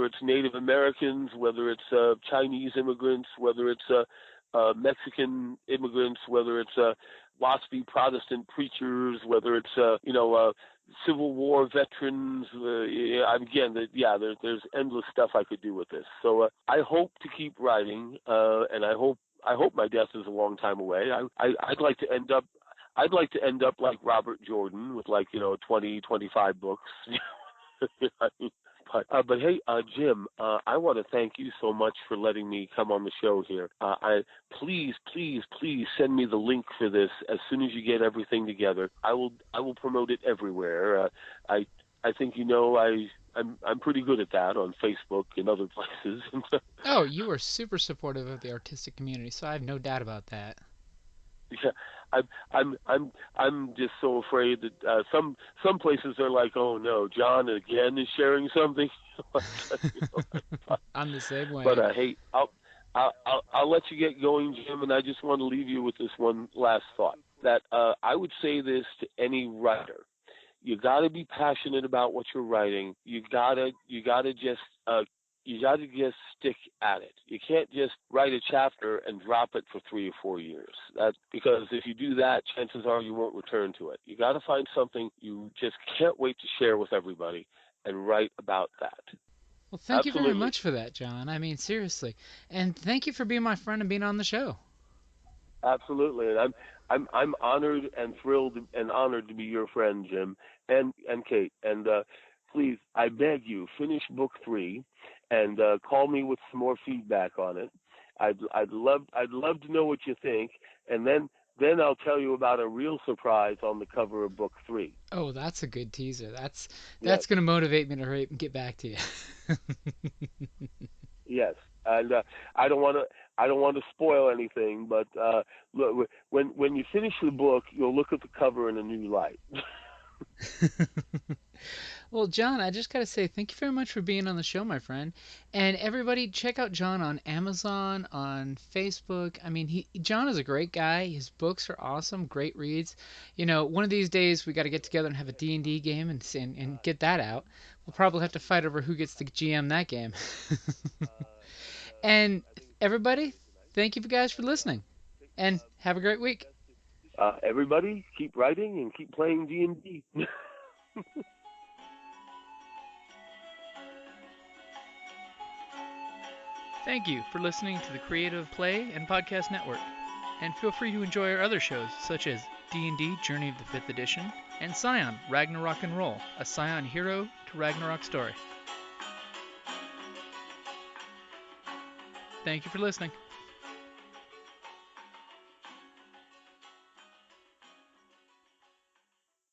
it's Native Americans, whether it's Chinese immigrants, whether it's Mexican immigrants, whether it's waspy Protestant preachers, whether it's Civil War veterans. There's endless stuff I could do with this. So I hope to keep writing, and I hope my death is a long time away. I'd like to end up like Robert Jordan with 20, 25 books. But hey, Jim, I want to thank you so much for letting me come on the show here. Please send me the link for this as soon as you get everything together. I will promote it everywhere. I think I'm pretty good at that on Facebook and other places. Oh, you are super supportive of the artistic community, so I have no doubt about that. Yeah, I'm just so afraid that some places are like, oh no, John again is sharing something. I'm the same way. But hey, I'll let you get going, Jim, and I just want to leave you with this one last thought. That I would say this to any writer: you got to be passionate about what you're writing. You gotta just stick at it. You can't just write a chapter and drop it for 3 or 4 years. That's because if you do that, chances are you won't return to it. You got to find something you just can't wait to share with everybody and write about that. Well, thank you Absolutely. very much for that, John. I mean, seriously. And thank you for being my friend and being on the show. Absolutely. And I'm honored and thrilled and honored to be your friend, Jim, and Kate. And please, I beg you, finish book 3, and call me with some more feedback on it. I'd love to know what you think, and then I'll tell you about a real surprise on the cover of book 3. Oh, that's a good teaser. That's Yes, going to motivate me to hurry up and get back to you. yes, and I don't want to spoil anything, but look, when you finish the book, you'll look at the cover in a new light. Well, John, I just got to say thank you very much for being on the show, my friend. And everybody, check out John on Amazon, on Facebook. I mean, John is a great guy. His books are awesome, great reads. You know, one of these days we got to get together and have a D&D game and get that out. We'll probably have to fight over who gets to GM that game. And everybody, thank you guys for listening, and have a great week. Everybody, keep writing and keep playing D&D. Thank you for listening to the Creative Play and Podcast Network. And feel free to enjoy our other shows, such as D&D Journey of the 5th Edition and Scion Ragnarok and Roll, a Scion hero to Ragnarok story. Thank you for listening.